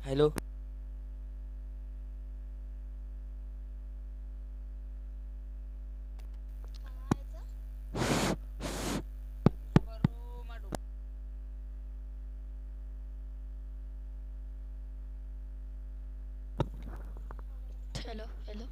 Hello. Hello, hello.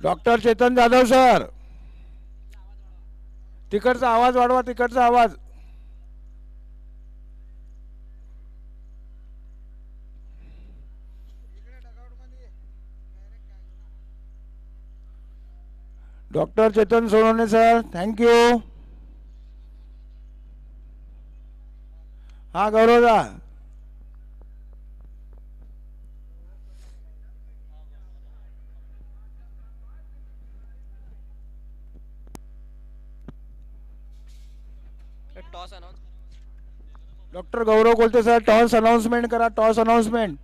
Doctor Chetan Jadhav sir, तिकडचा आवाज वाढवा, तिकडचा आवाज. Doctor Chetan Sonawane sir, thank you. हा गौरवदा. Toss announce. Doctor Gaurav Kolte sir, toss announcement करा, टॉस अनाउन्समेंट.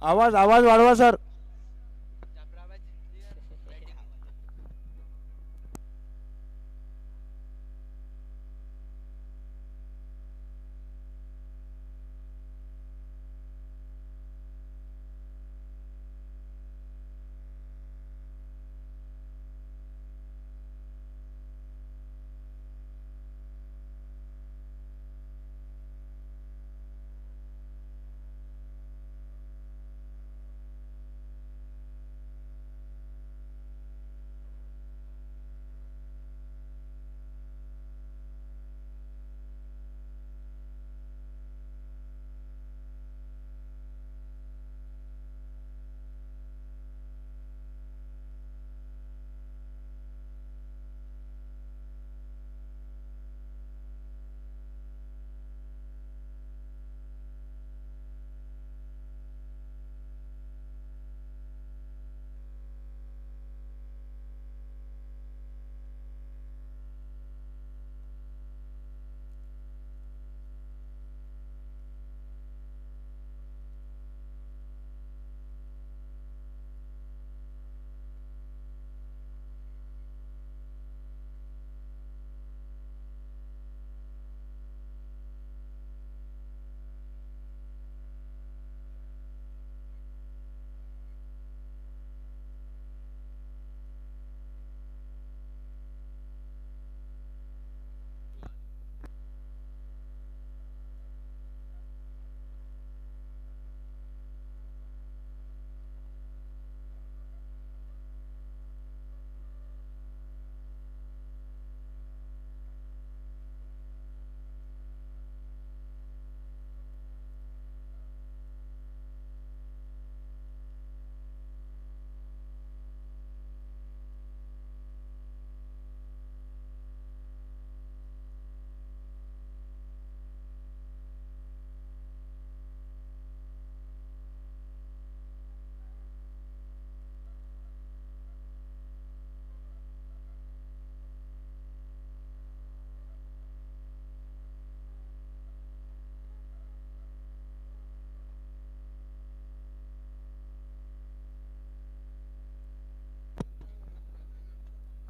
आवाज आवाज वाढवा सर. जाफराबाद जिंकली.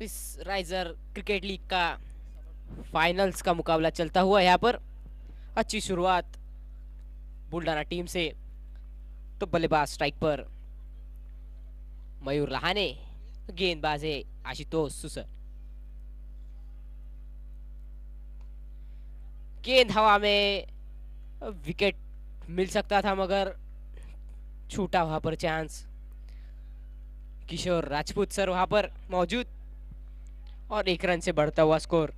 इस राइजर क्रिकेट लीग का फाइनल्स का मुकाबला चलता हुआ यहाँ पर. अच्छी शुरुआत बुल्डाना टीम से. तो बल्लेबाज स्ट्राइक पर मयूर रहाणे, गेंदबाज है आशुतोष सुसर. गेंद हवा में, विकेट मिल सकता था मगर छूटा वहां पर चांस. किशोर राजपूत सर वहां पर मौजूद और 1 रन से बढ़ता हुआ स्कोर.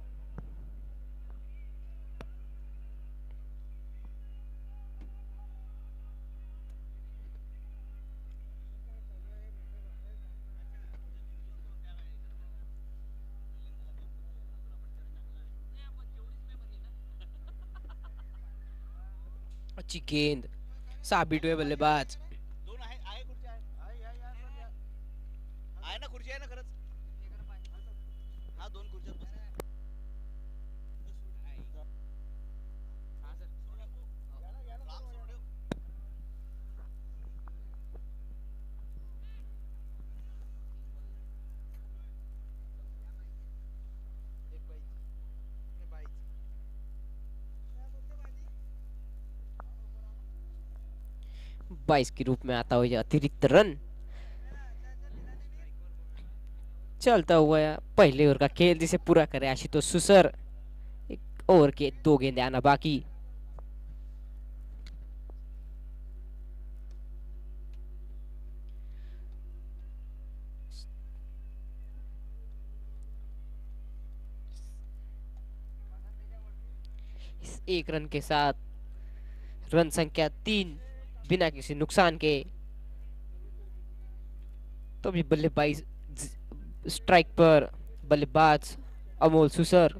अच्छी गेंद, साबित हुए बल्लेबाज. बाईस के रूप में आता हुआ यह अतिरिक्त रन. चलता हुआ पहले ओवर का खेल जिसे पूरा करे आशुतोष सुसर. 1 ओवर के 2 गेंदे आना बाकी. एक रन के साथ, रन संख्या 3 बिना किसी नुकसान के। तो भी बल्लेबाजी स्ट्राइक पर बल्लेबाज अमोल सुसर।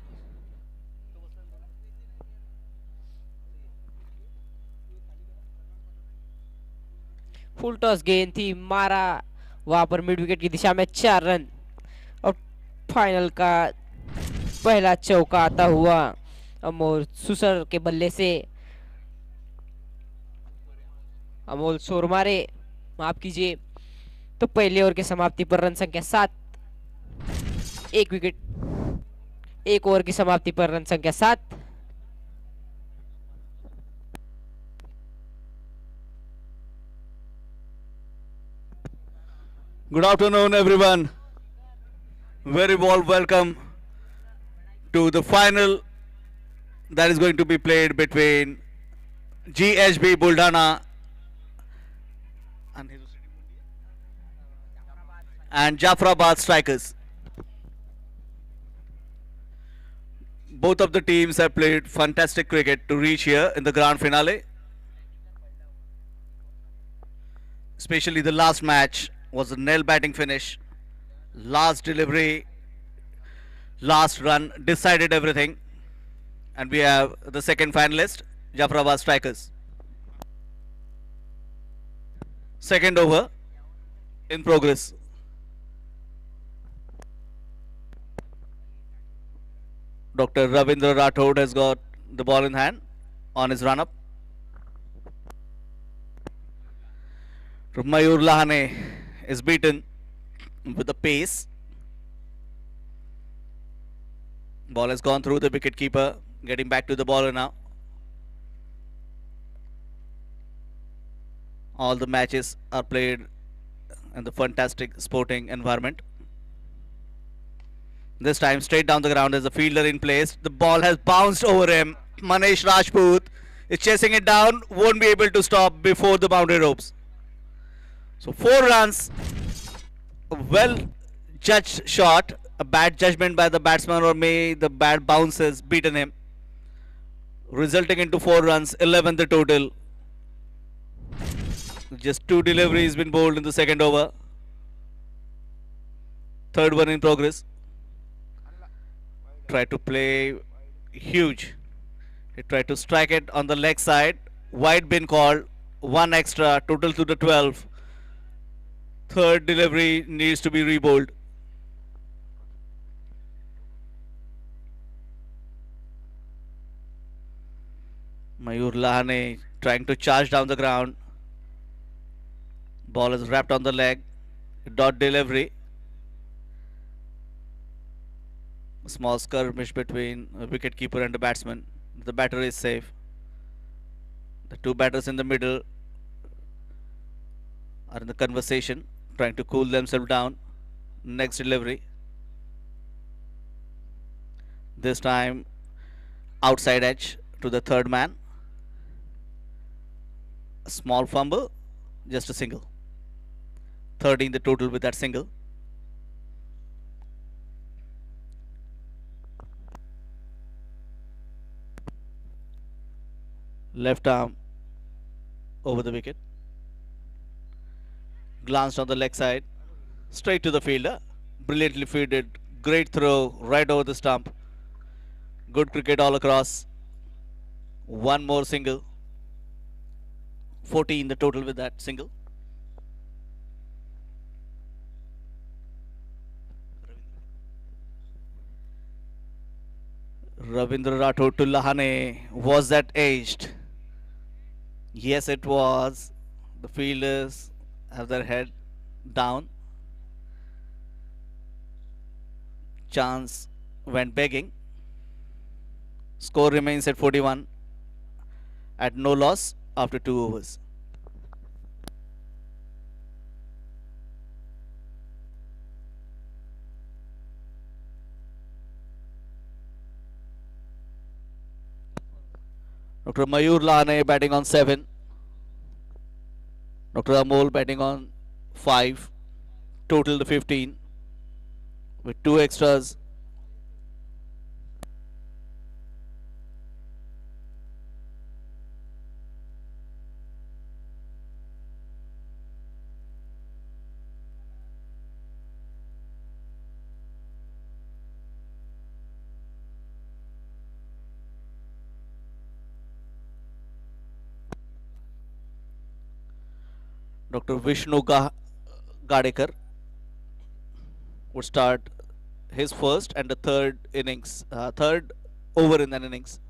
फुल टॉस गेंद थी, मारा वहां पर मिड विकेट की दिशा में 4 रन। और फाइनल का पहला चौका आता हुआ अमोल सुसर के बल्ले से। अमोल शोर मारे, माफ कीजिए। तो पहले ओवर की समाप्ति पर रन संख्या 7, एक विकेट, एक ओवर की समाप्ति पर रन संख्या 7। Good afternoon, everyone. Very warm welcome to the final that is going to be played between GHB Buldhana and Jafrabad Strikers. Both of the teams have played fantastic cricket to reach here in the grand finale. Especially the last match was a nail batting finish. Last delivery, last run decided everything. And we have the second finalist, Jafrabad Strikers. Second over in progress. Dr. Ravindra Rathod has got the ball in hand on his run-up. Mayur Lahane is beaten with the pace. Ball has gone through the wicketkeeper, getting back to the bowler now. All the matches are played in the fantastic sporting environment. This time straight down the ground as a fielder in place. The ball has bounced over him. Manesh Rajput is chasing it down, won't be able to stop before the boundary ropes. So 4 runs, a well judged shot, a bad judgment by the batsman, or may the bad bounce has beaten him, resulting into 4 runs, 11 the total. Just 2 deliveries been bowled in the second over. Third one in progress. Tried to play huge. He tried to strike it on the leg side. Wide been called. 1 extra, total to the 12. Third delivery needs to be rebowled. Mayur Lahane trying to charge down the ground. Ball is wrapped on the leg. Dot delivery. A small skirmish between a wicketkeeper and a batsman. The batter is safe. The 2 batters in the middle are in the conversation, trying to cool themselves down. Next delivery. This time outside edge to the third man. A small fumble, just a single. 13 the total with that single. Left arm over the wicket. Glanced on the leg side, straight to the fielder. Brilliantly fielded, great throw right over the stump. Good cricket all across. One more single. 14 the total with that single. Ravindra Rathod to Lahane. Was that aged? Yes, it was. The fielders have their head down. Chance went begging. Score remains at 41 at no loss after 2 overs. Dr. Mayur Lahane batting on 7. Dr. Amol batting on 5. Total to 15 with 2 extras. Dr. Vishnu Gadekar would start his first and the third innings, third over in an innings.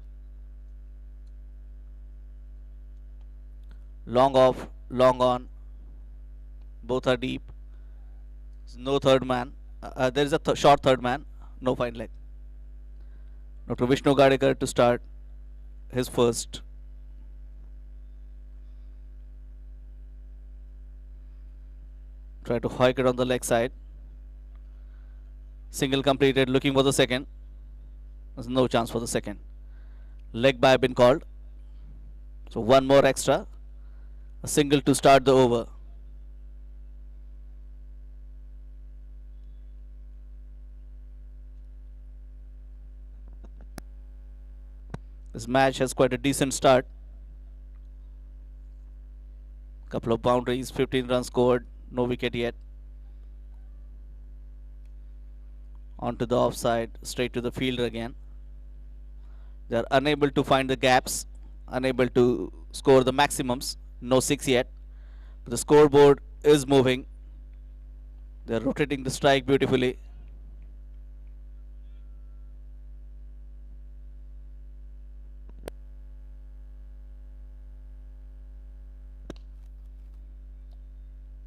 Long off, long on. Both are deep. No third man. There is a short third man. No fine leg. Dr. Vishnu Gadekar to start his first. Try to hike it on the leg side. Single completed, looking for the second. There's no chance for the second. Leg by been called. So one more extra. A single to start the over. This match has quite a decent start. Couple of boundaries, 15 runs scored, no wicket yet. Onto the offside, straight to the fielder again. They are unable to find the gaps, unable to score the maximums. No six yet. But the scoreboard is moving. They are rotating the strike beautifully.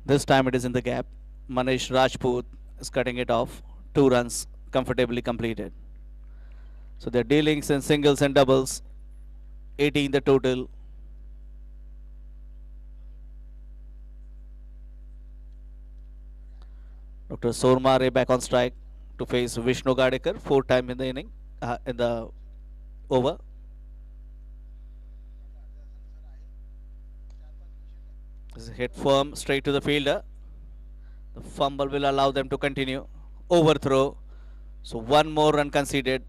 This time it is in the gap. Manish Rajput is cutting it off. 2 runs comfortably completed. So their dealings in singles and doubles. 18 the total. Dr. Sormare back on strike to face Vishnu Gadekar. 4 times in the inning, in the over. This is hit firm straight to the fielder. The fumble will allow them to continue. Overthrow. So one more run conceded.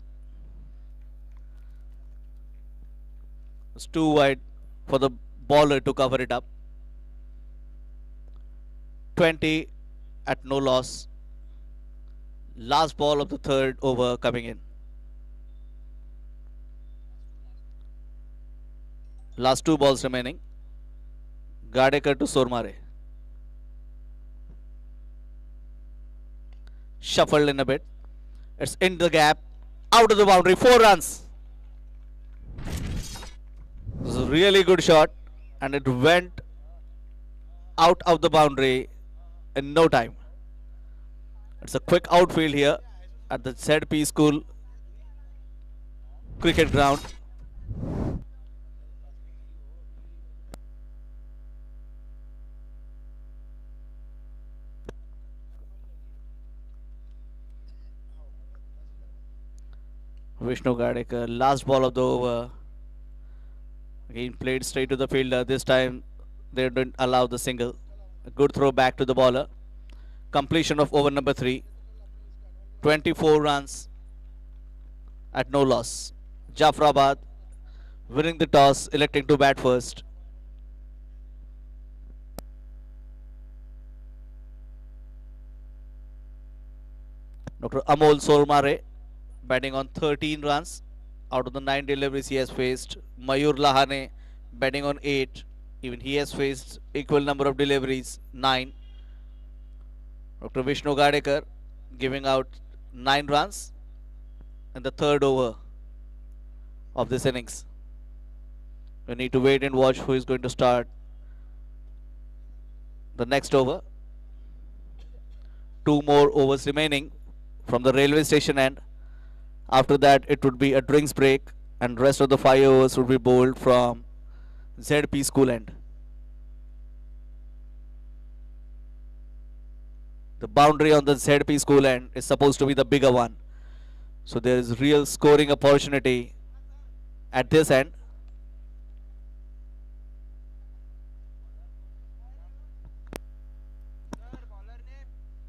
It's too wide for the bowler to cover it up. 20 at no loss. Last ball of the third over coming in. Last 2 balls remaining. Gadekar to Sormare. Shuffled in a bit. It's in the gap. Out of the boundary. 4 runs. This is a really good shot. And it went out of the boundary in no time. It's a quick outfield here at the ZP School cricket ground. Vishnu Gadekar, last ball of the over. Again played straight to the fielder. This time they didn't allow the single. A good throw back to the bowler. Completion of over number 3. 24 runs at no loss. Jafrabad winning the toss, electing to bat first. Dr. Amol Sormare batting on 13 runs. Out of the 9 deliveries he has faced. Mayur Lahane batting on 8. Even he has faced equal number of deliveries, 9. Dr. Vishnu Gadekar giving out 9 runs in the third over of this innings. We need to wait and watch who is going to start the next over. 2 more overs remaining from the railway station end. After that it would be a drinks break and rest of the 5 overs would be bowled from ZP School end. The boundary on the ZP School end is supposed to be the bigger one. So there is real scoring opportunity at this end.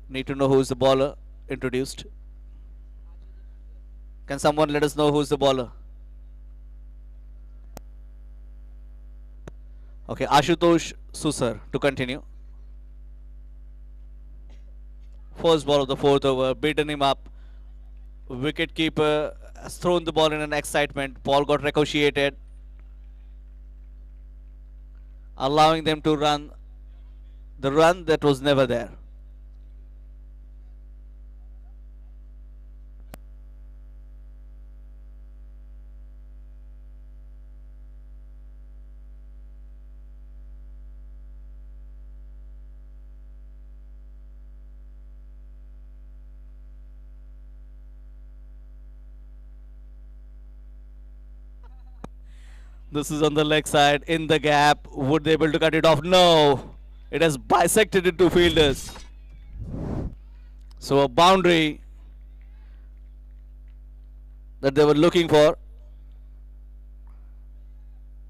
Need to know who is the bowler introduced. Can someone let us know who is the bowler? Okay, Ashutosh Susar to continue. First ball of the 4th over, beaten him up. Wicket keeper has thrown the ball in an excitement. Ball got ricocheted, allowing them to run the run that was never there. This is on the leg side, in the gap. Would they able to cut it off? No. It has bisected into fielders. So a boundary that they were looking for.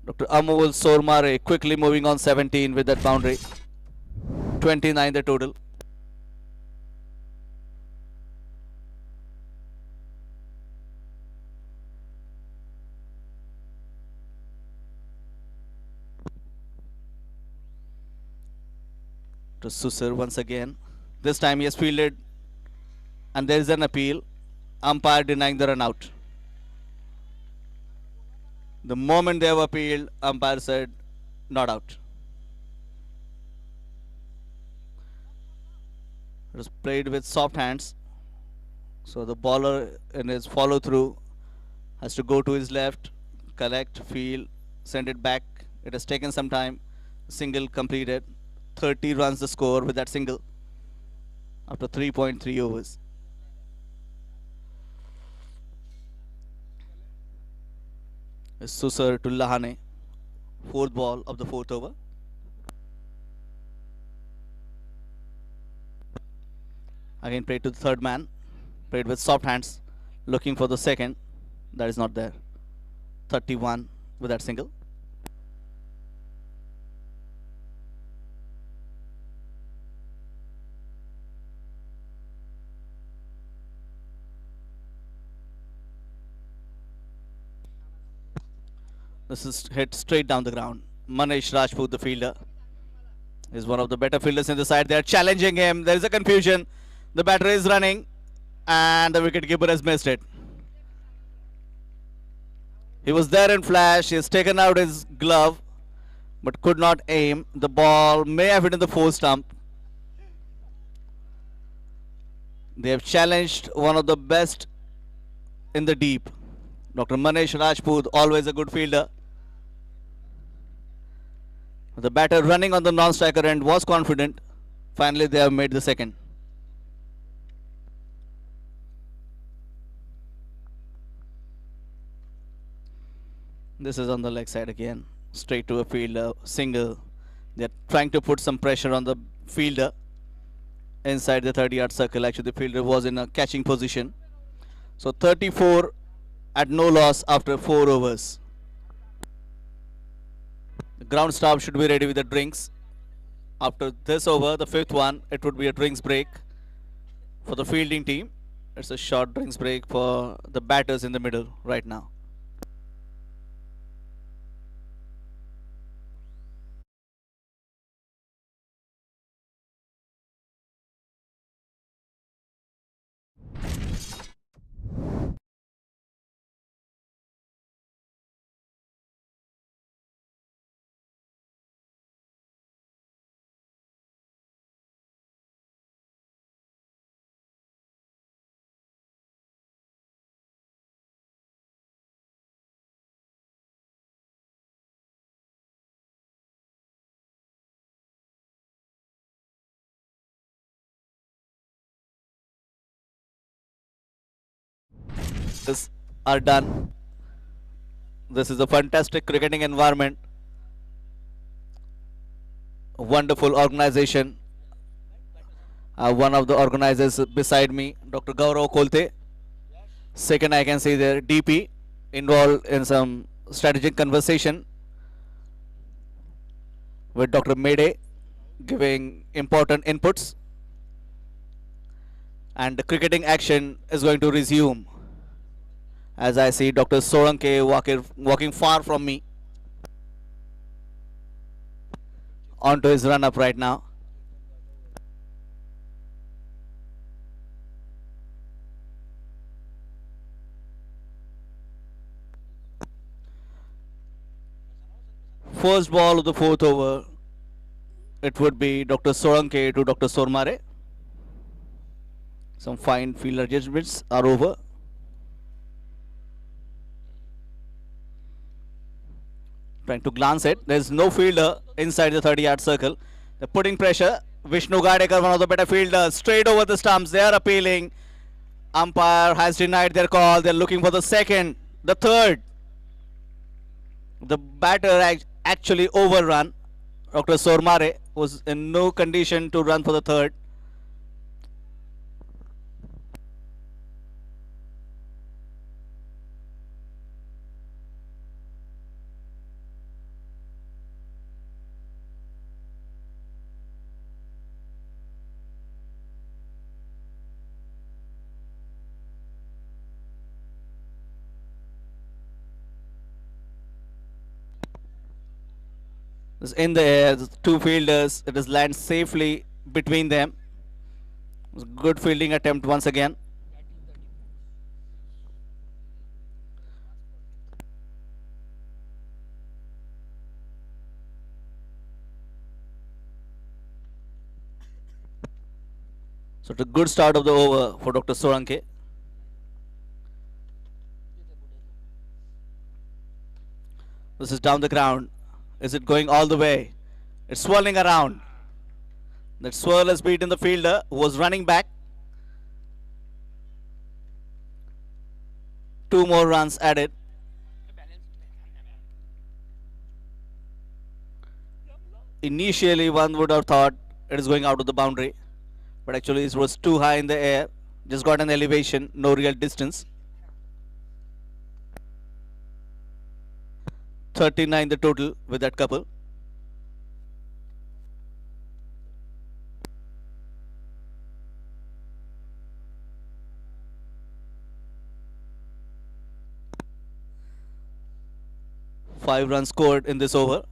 Dr. Amol Sormare quickly moving on 17 with that boundary. 29 the total. To Susar once again. This time he has fielded and there is an appeal. Umpire denying the run out. The moment they have appealed, umpire said not out. It was played with soft hands. So the bowler in his follow through has to go to his left, collect, field, send it back. It has taken some time. Single completed. 30 runs the score with that single after 3.3 overs. Susar to Lahane, fourth ball of the fourth over. Again played to the third man, played with soft hands, looking for the second. That is not there. 31 with that single. This is hit straight down the ground. Manish Rajput, the fielder, is one of the better fielders in the side. They are challenging him. There is a confusion. The batter is running and the wicketkeeper has missed it. He was there in flash. He has taken out his glove but could not aim. The ball may have hit in the fourth stump. They have challenged one of the best in the deep. Dr. Manish Rajput, always a good fielder. The batter running on the non-striker end was confident. Finally, they have made the second. This is on the leg side again. Straight to a fielder, single. They're trying to put some pressure on the fielder inside the 30-yard circle. Actually, the fielder was in a catching position. So 34 at no loss after 4 overs. The ground staff should be ready with the drinks. After this over, the fifth one, it would be a drinks break for the fielding team. It's a short drinks break for the batters in the middle right now. This are done. This is a fantastic cricketing environment. A wonderful organization. One of the organizers beside me, Dr. Gaurav Kolte. Second, I can see there, DP, involved in some strategic conversation with Dr. Mede, giving important inputs. And the cricketing action is going to resume. As I see Dr. Soranke walking far from me onto his run-up right now. First ball of the fourth over. it would be Dr. Soranke to Dr. Sormare. Some fine fielder judgments are over. Trying to glance it. There's no fielder inside the 30-yard circle. They're putting pressure. Vishnu Gadekar, one of the better fielders, straight over the stumps. They are appealing. Umpire has denied their call. They're looking for the second, the third. The batter actually overrun. Dr. Sormare was in no condition to run for the third. It's in the air, two fielders. It has landed safely between them. It was a good fielding attempt once again. So it's a good start of the over for Dr. Soranke. This is down the ground. Is it going all the way? It's swirling around. That swirl has beaten the fielder who was running back. 2 more runs added. Initially, one would have thought it is going out of the boundary, but actually it was too high in the air. Just got an elevation, no real distance. 39 the total with that couple. Five runs scored in this over.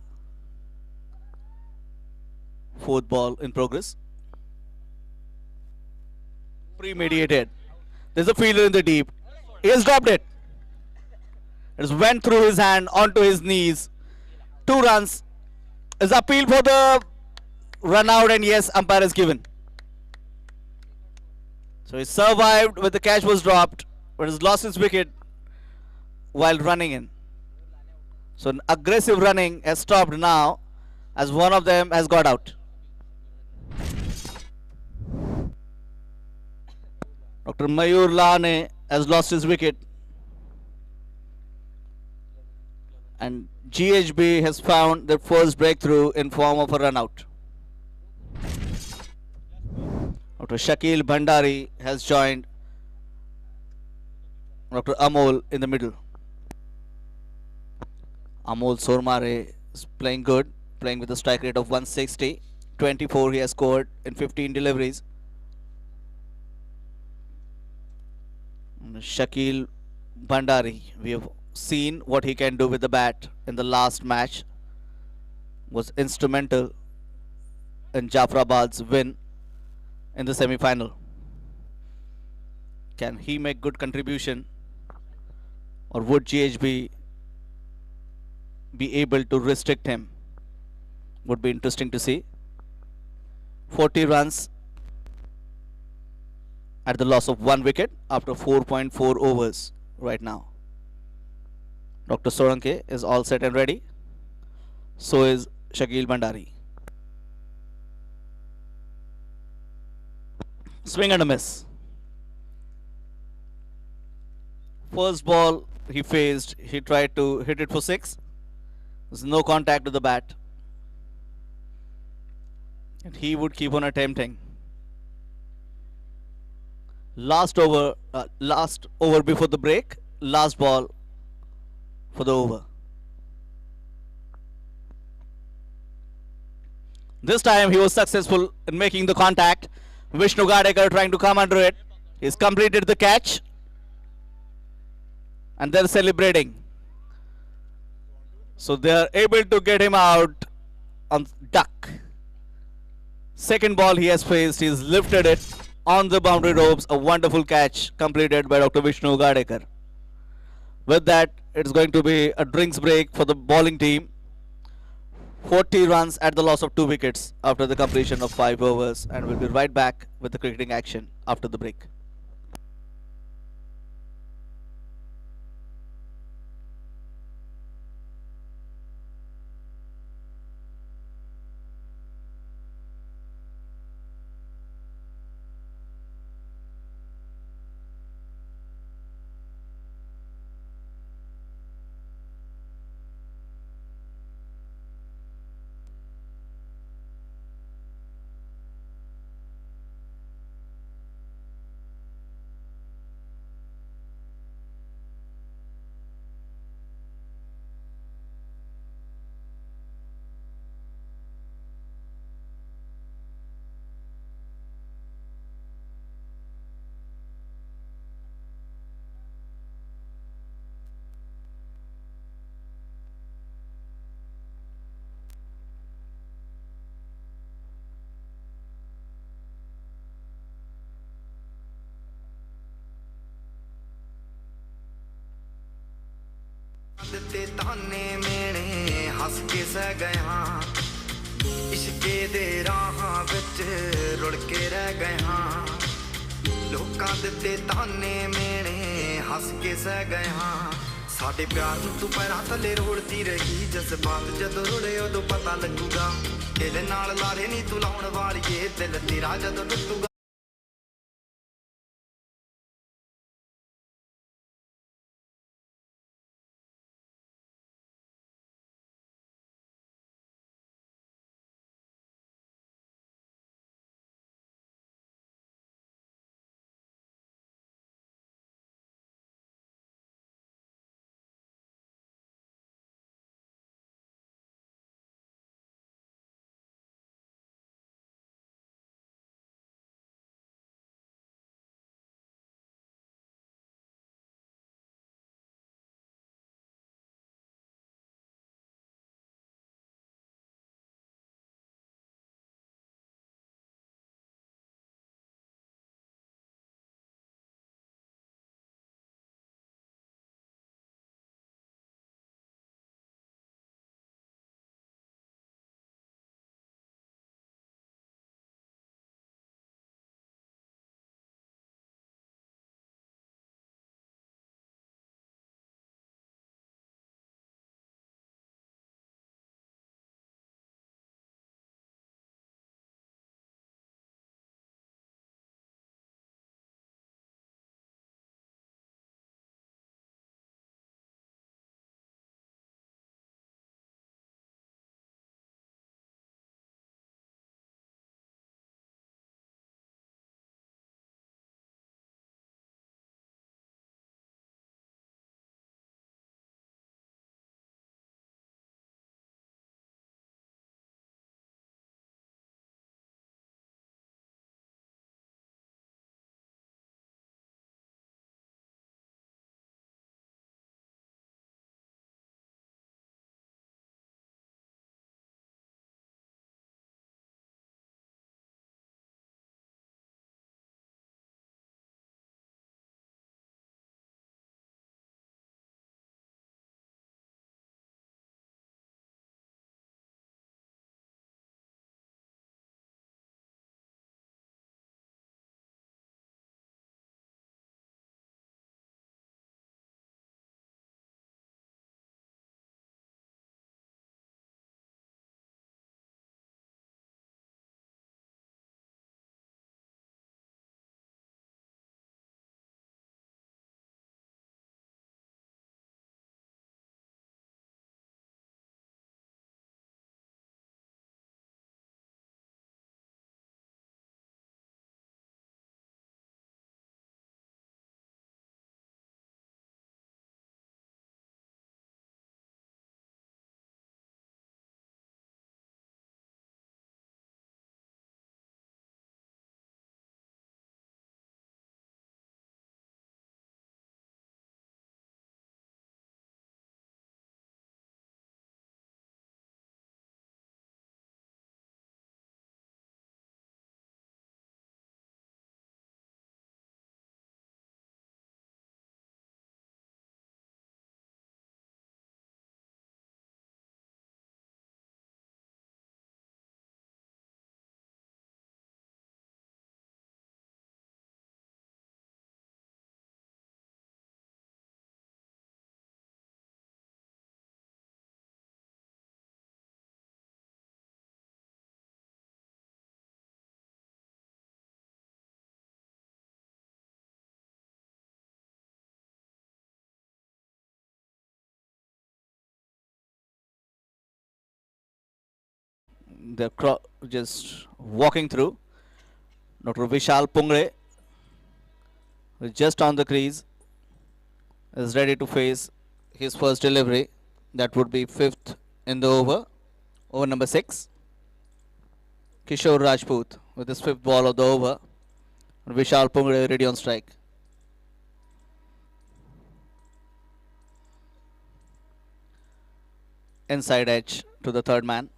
Fourth ball in progress. Premeditated. There's a fielder in the deep. He has dropped it. It just went through his hand onto his knees. 2 runs. Is appeal for the run out, and yes, umpire is given. So he survived when the catch was dropped, but has lost his wicket while running in. So an aggressive running has stopped now as one of them has got out. Dr. Mayur Lane has lost his wicket. And GHB has found their first breakthrough in form of a run out. Dr. Shakil Bhandari has joined Dr. Amol in the middle. Amol Sormare is playing good, playing with a strike rate of 160. 24 he has scored in 15 deliveries. And Shakil Bhandari, we have seen what he can do with the bat in the last match. Was instrumental in Jafrabad's win in the semi-final. Can he make good contribution, or would GHB be able to restrict him? Would be interesting to see. 40 runs at the loss of 1 wicket after 4.4 overs right now. Dr. Soranke is all set and ready. So is Shakil Bhandari. Swing and a miss. First ball he faced, he tried to hit it for 6. There's no contact with the bat. And he would keep on attempting. Last over before the break, last ball for the over. This time he was successful in making the contact. Vishnu Gadekar trying to come under it. He's completed the catch. And they're celebrating. So they are able to get him out on duck. Second ball he has faced, he's lifted it on the boundary ropes. A wonderful catch completed by Dr. Vishnu Gadekar. With that, it's going to be a drinks break for the bowling team. 40 runs at the loss of 2 wickets after the completion of 5 overs, and we'll be right back with the cricketing action after the break. ਦਿੱਤੇ ਤਾਨੇ ਮੇਣੇ ਹੱਸ ਕੇ ਸਹਿ ਗਏ ਹਾਂ ਇਸ਼ਕੇ ਦੇ ਰਾਹਾਂ ਵਿੱਚ ਰੁੜ ਕੇ ਰਹਿ ਗਏ ਹਾਂ ਲੋਕਾਂ ਦਿੱਤੇ ਤਾਨੇ ਮੇਣੇ ਹੱਸ ਕੇ ਸਹਿ ਗਏ ਹਾਂ ਸਾਡੇ ਪਿਆਰ ਨੂੰ ਤੂੰ ਪੈਰਾਂ ਥੱਲੇ ਰੋਲਦੀ ਰਹੀ ਜਜ਼ਬਾਤ ਜਦੋਂ ਰੁੜੇ ਉਦੋਂ ਪਤਾ ਲੱਗੂਗਾ ਦਿਲ ਨਾਲ ਲਾਰੇ ਨਹੀਂ ਤੂੰ ਲਾਉਣ ਵਾਲੀਏ ਦਿਲ ਤੇਰਾ ਜਦੋਂ ਟੁੱਟੂਗਾ They're just walking through. Dr. Vishal Pungre is just on the crease, is ready to face his first delivery. That would be fifth in the over number 6. Kishore Rajput with his fifth ball of the over. Vishal Pungre ready on strike. Inside edge to the third man.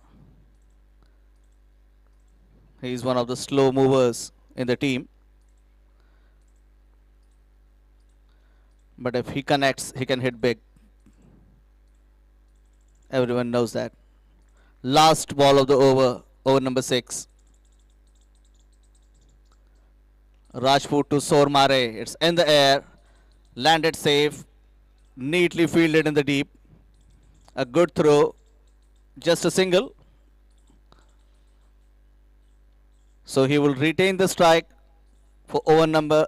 He is one of the slow movers in the team. But if he connects, he can hit big. Everyone knows that. Last ball of the over number 6. Rajput to Sormare. It's in the air. Landed safe. Neatly fielded in the deep. A good throw. Just a single. So he will retain the strike for over number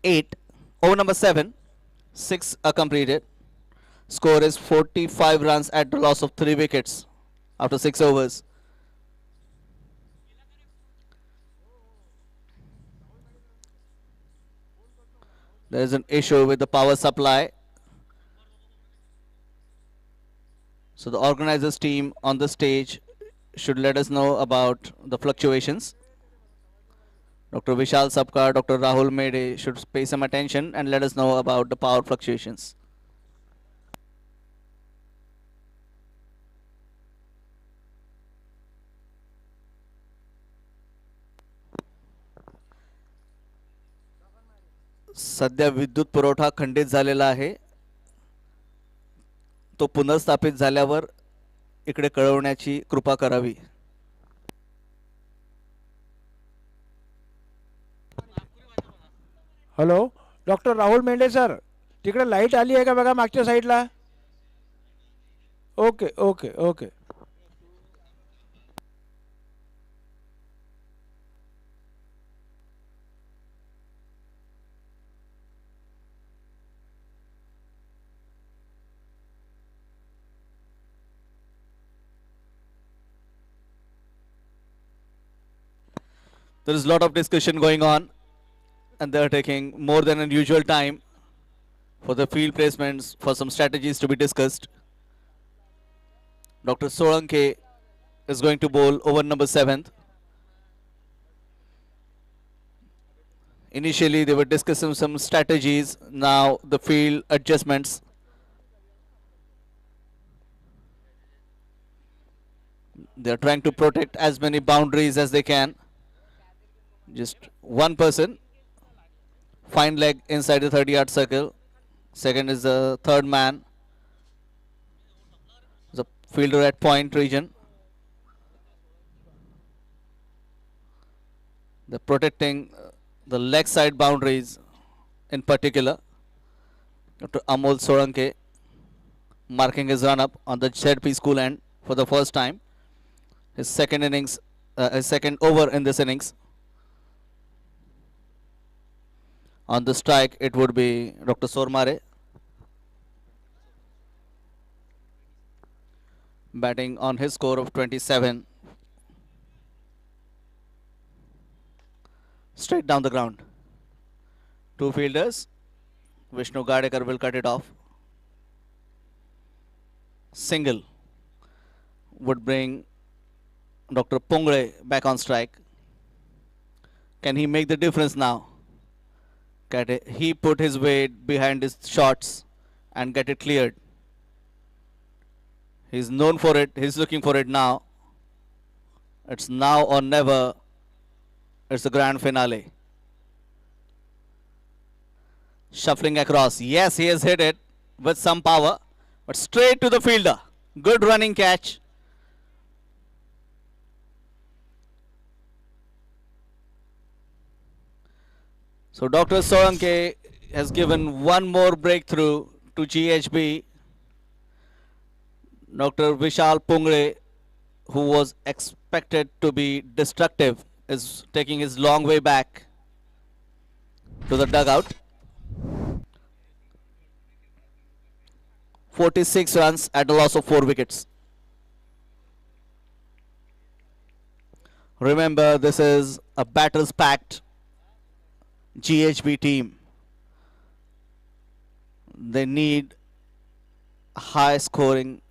8. Over number 7. 6 are completed. Score is 45 runs at the loss of 3 wickets after 6 overs. There is an issue with the power supply. So the organizers team on the stage should let us know about the fluctuations. Dr. Vishal Sapkar, Dr. Rahul Mede should pay some attention and let us know about the power fluctuations. सध्या विद्युत पुरवठा खंडित झालेला आहे. तो पुनर्स्थापित झाल्यावर इकडे कळवण्याची कृपा करावी. Hello doctor Rahul Mendhe sir, तिकडे लाईट आली आहे का बघा मागच्या साईडला. Okay okay okay. There is a lot of discussion going on and they are taking more than unusual time for the field placements, for some strategies to be discussed. Dr. Solanke is going to bowl over number 7th. Initially they were discussing some strategies, now the field adjustments. They are trying to protect as many boundaries as they can. Just one person, fine leg inside the 30-yard circle. Second is the third man, the fielder at point region. They're protecting the leg side boundaries in particular. Dr. Amol Solanke marking his run up on the ZP school end for the first time. His second innings, his second over in this innings. On the strike, it would be Dr. Sormare. Batting on his score of 27. Straight down the ground. 2 fielders. Vishnu Gadekar will cut it off. Single would bring Dr. Pungre back on strike. Can he make the difference now? He put his weight behind his shots and get it cleared. He's known for it. He's looking for it now. It's now or never. It's the grand finale. Shuffling across. Yes, he has hit it with some power, but straight to the fielder. Good running catch. So Dr. Solanke has given one more breakthrough to GHB. Dr. Vishal Pungre, who was expected to be destructive, is taking his long way back to the dugout. 46 runs at a loss of 4 wickets. Remember, this is a batters packed GHB team. They need a high scoring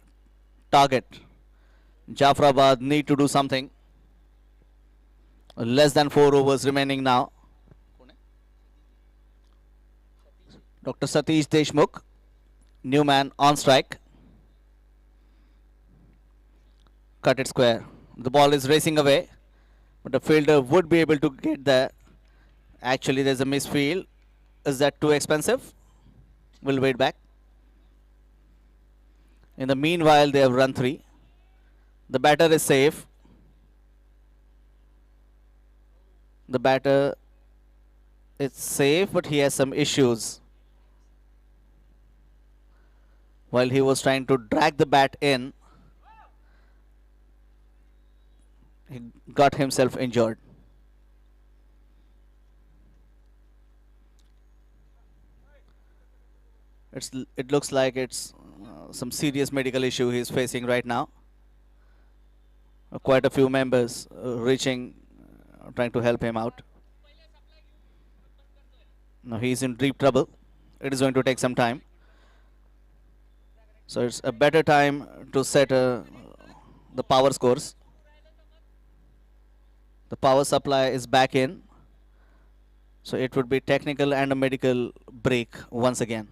target. Jafrabad need to do something. Less than 4 overs remaining now. Dr. Satish Deshmukh, new man on strike. Cut it square. The ball is racing away, but the fielder would be able to get there. Actually, there's a misfield. Is that too expensive? We'll wait back. In the meanwhile, they have run 3. The batter is safe. The batter is safe, but he has some issues. While he was trying to drag the bat in, he got himself injured. It looks like it's some serious medical issue he's facing right now. Quite a few members reaching, trying to help him out. Now he's in deep trouble. It is going to take some time. So it's a better time to set the power scores. The power supply is back in. So it would be technical and a medical break once again.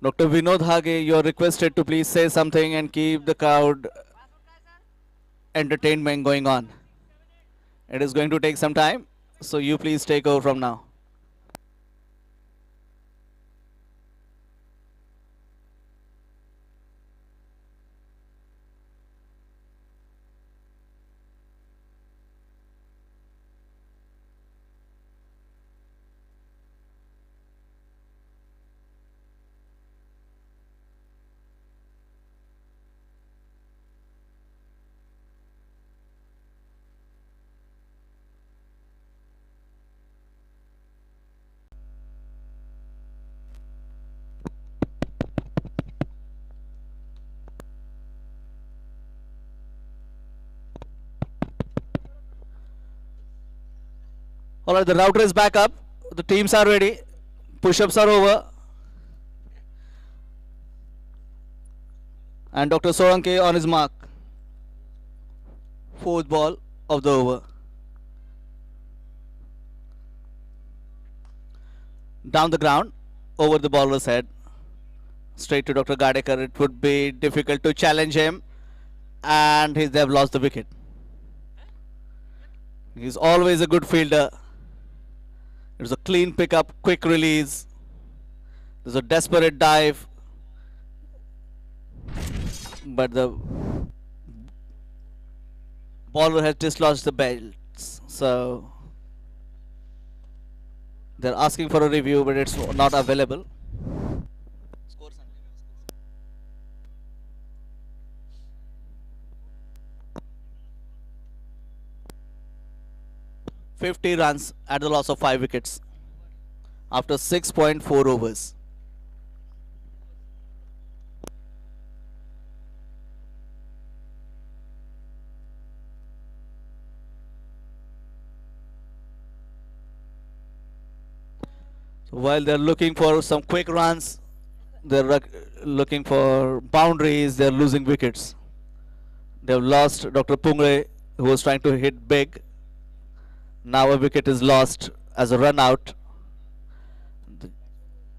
Dr. Vinod Hage, you are requested to please say something and keep the crowd entertainment going on. It is going to take some time, so you please take over from now. All right, the router is back up. The teams are ready. Push-ups are over. And Dr. Solanke on his mark. 4th ball of the over. Down the ground, over the bowler's head. Straight to Dr. Gadekar. It would be difficult to challenge him. And they have lost the wicket. He's always a good fielder. It was a clean pickup, quick release. There's a desperate dive. But the bowler has dislodged the belts. So they're asking for a review, but it's not available. 50 runs at the loss of 5 wickets after 6.4 overs. So while they're looking for some quick runs, they're looking for boundaries, they're losing wickets. They've lost Dr. Pungre, who was trying to hit big. Now a wicket is lost as a run out. The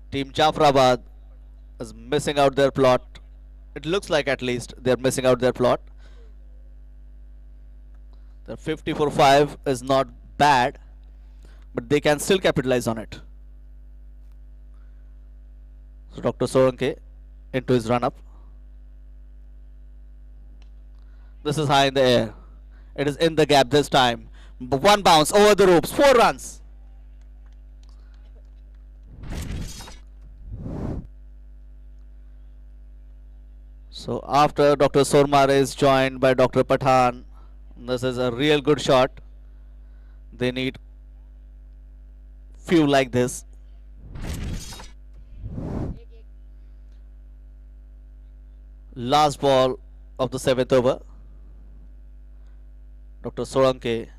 team Jafrabad is missing out their plot. It looks like at least they're missing out their plot. The 50 for 5 is not bad, but they can still capitalize on it. So Dr. Solanke into his run up. This is high in the air. It is in the gap this time. One bounce over the ropes, 4 runs. So after Dr. Sormare is joined by Dr. Pathan, this is a real good shot. They need few like this. Last ball of the 7th over. Dr. Solanke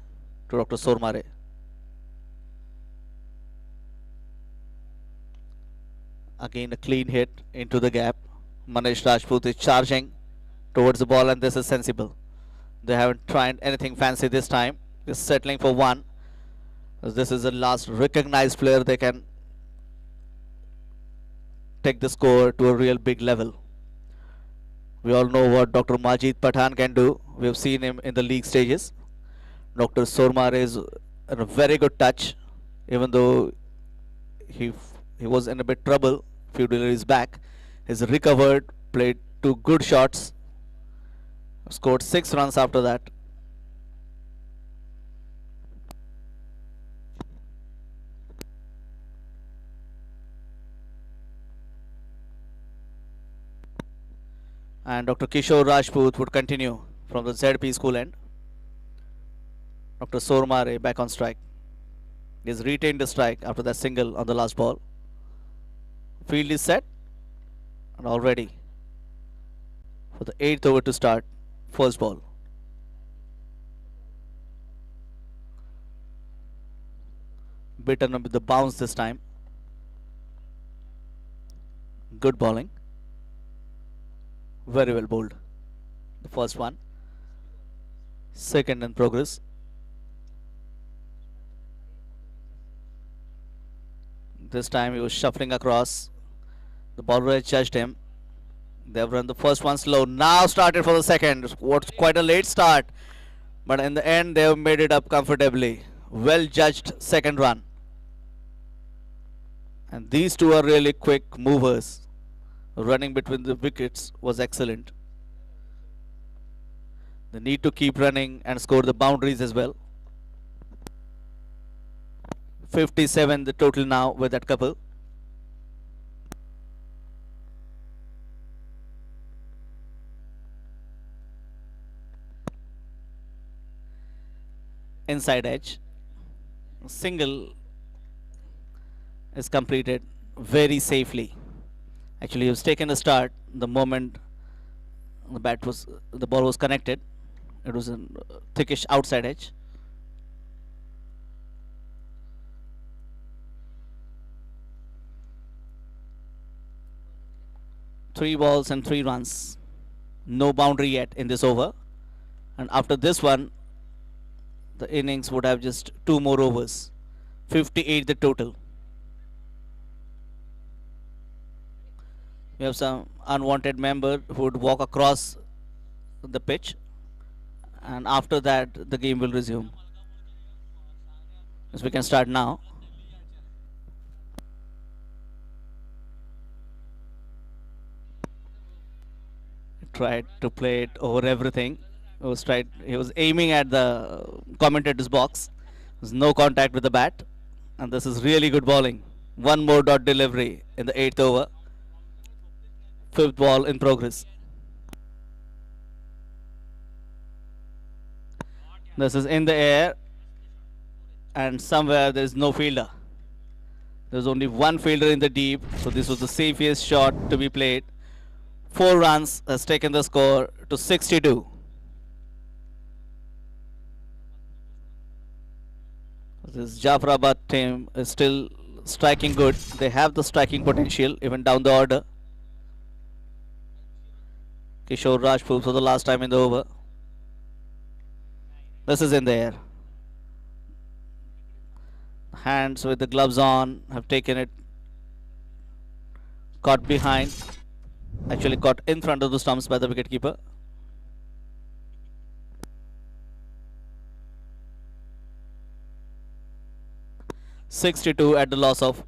to Dr. Sormare. Again a clean hit into the gap. Manish Rajput is charging towards the ball and this is sensible. They haven't tried anything fancy this time. Just settling for one. As this is the last recognized player, they can take the score to a real big level. We all know what Dr. Majid Pathan can do. We have seen him in the league stages. Dr. Sormare is in a very good touch, even though he was in a bit trouble few deliveries back. He's recovered, played 2 good shots, scored 6 runs after that. And Dr. Kishore Rajput would continue from the ZP school end. Dr. Sormare back on strike. He's retained the strike after that single on the last ball. Field is set and all ready for the 8th over to start. First ball. Bitten with the bounce this time. Good bowling. Very well bowled. The first one. Second in progress. This time he was shuffling across. The bowler has judged him. They have run the first one slow. Now started for the second. What's quite a late start. But in the end they have made it up comfortably. Well judged second run. And these two are really quick movers. Running between the wickets was excellent. They need to keep running and score the boundaries as well. 57 the total now with that couple. Inside edge. Single is completed very safely. Actually, he was taken a start the moment the ball was connected. It was a thickish outside edge. Three balls and 3 runs. No boundary yet in this over. And after this one, the innings would have just 2 more overs. 58 the total. We have some unwanted member who would walk across the pitch, and after that the game will resume. Yes, we can start now. Tried to play it over everything. He was aiming at the commentator's box. There's no contact with the bat, and this is really good bowling. One more dot delivery in the 8th over. 5th ball in progress. This is in the air, and somewhere there is no fielder. There's only one fielder in the deep, so this was the safest shot to be played. 4 runs has taken the score to 62. This Jafrabad team is still striking good. They have the striking potential even down the order. Kishore Rajput for the last time in the over. This is in the air. Hands with the gloves on have taken it. Caught behind. Actually caught in front of the stumps by the wicketkeeper. .62 at the loss of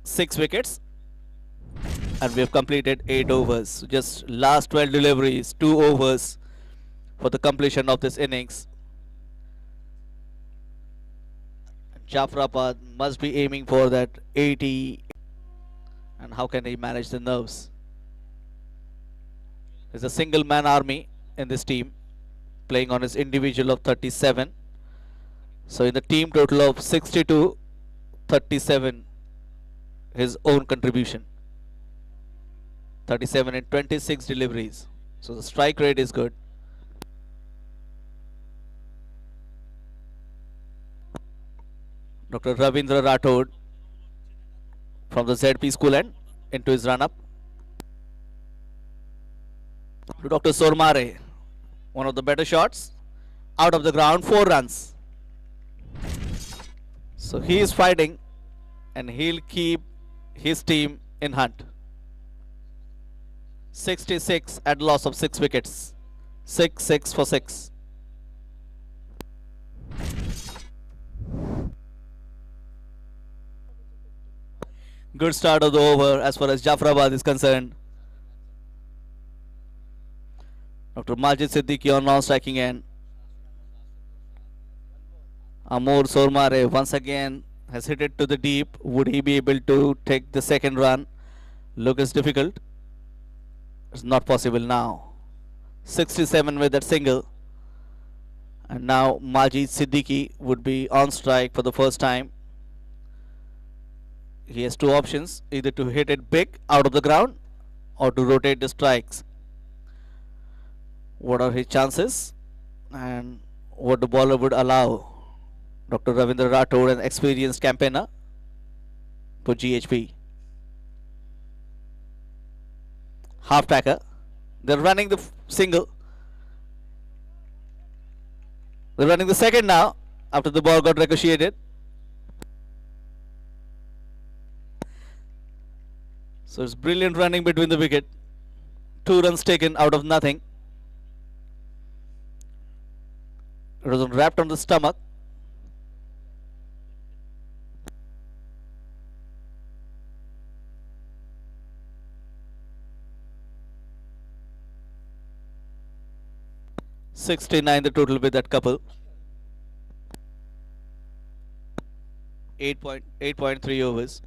6 wickets. And we have completed 8 overs. Just last 12 deliveries, 2 overs for the completion of this innings. Jafrabad must be aiming for that 80. And how can he manage the nerves? There's a single man army in this team, playing on his individual of 37. So in the team total of 62, 37 his own contribution. 37 in 26 deliveries. So the strike rate is good. Dr. Ravindra Rathod from the ZP school end into his run-up. To Dr. Sormare, one of the better shots. Out of the ground, 4 runs. So he is fighting and he'll keep his team in hunt. 66 at loss of 6 wickets. 6 for 6. Good start of the over as far as Jafrabad is concerned. Dr. Majid Siddiqui on non-striking end. Amor Sormare once again has hit it to the deep. Would he be able to take the second run? Look is difficult. It's not possible now. 67 with that single. And now Majid Siddiqui would be on strike for the first time. He has 2 options, either to hit it big out of the ground or to rotate the strikes. What are his chances and what the bowler would allow? Dr. Ravindra Rathod, an experienced campaigner for GHB. Half packer. They're running the single. They're running the second now after the ball got ricocheted. So it's brilliant running between the wicket. 2 runs taken out of nothing. It was wrapped on the stomach. $69 the total with that couple. 8.3 overs.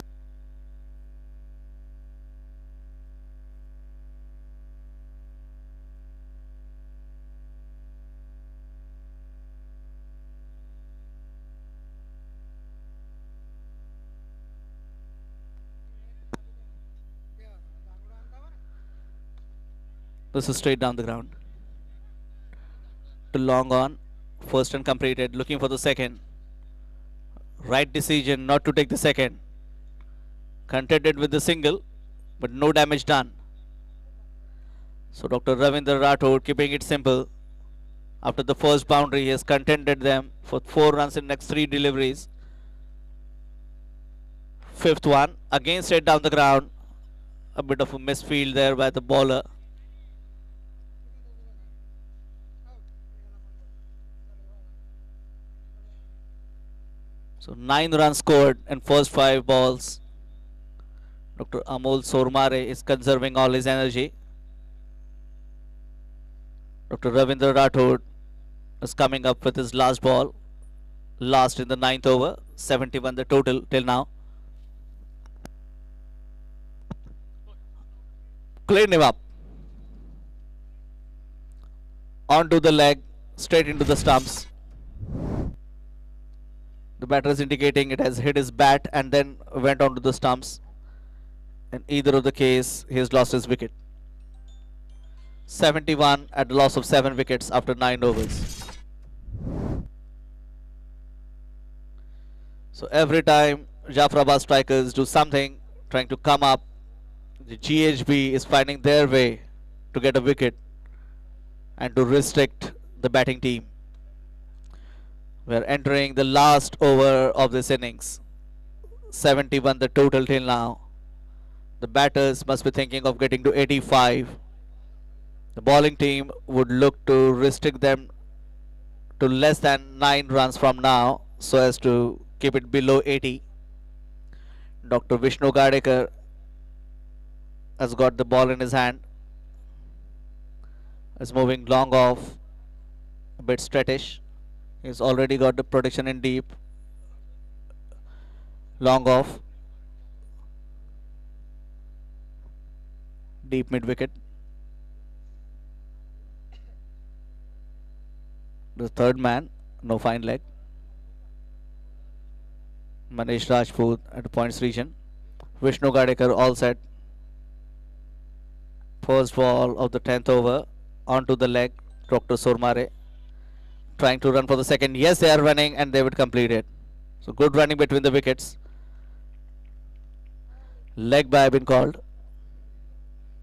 This is straight down the ground. To long on. First run completed. Looking for the second. Right decision not to take the second. Contented with the single, but no damage done. So Dr. Ravindra Rathod keeping it simple. After the first boundary, he has contended them for 4 runs in next 3 deliveries. 5th one. Again straight down the ground. A bit of a misfield there by the bowler. So 9 runs scored in first 5 balls. Dr. Amol Sormare is conserving all his energy. Dr. Ravindra Rathod is coming up with his last ball. Last in the 9th over. 71 the total till now. Clean him up. Onto the leg. Straight into the stumps. The batter is indicating it has hit his bat and then went onto the stumps. In either of the case, he has lost his wicket. 71 at the loss of 7 wickets after 9 overs. So every time Jafrabad strikers do something, trying to come up, the GHB is finding their way to get a wicket and to restrict the batting team. We are entering the last over of this innings. 71 the total till now. The batters must be thinking of getting to 85. The bowling team would look to restrict them to less than 9 runs from now so as to keep it below 80. Dr. Vishnu Gadekar has got the ball in his hand. Is moving long off, a bit straightish. He's already got the protection in deep. Long off. Deep mid wicket. The third man, no fine leg. Manish Rajput at the points region. Vishnu Gadekar all set. First ball of the 10th over. Onto the leg. Dr. Sormare trying to run for the second. Yes, they are running and they would complete it. So good running between the wickets. Leg by been called.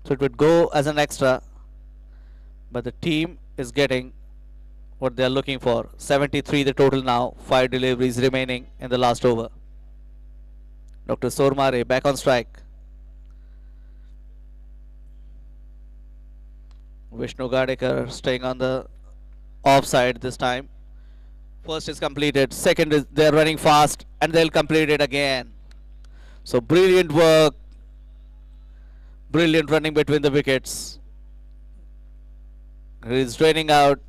So it would go as an extra. But the team is getting what they are looking for. 73 the total now. 5 deliveries remaining in the last over. Dr. Sormare back on strike. Vishnu Gadekar staying on the offside this time. First is completed. Second is they're running fast and they'll complete it again. So brilliant work. Brilliant running between the wickets. He's draining out.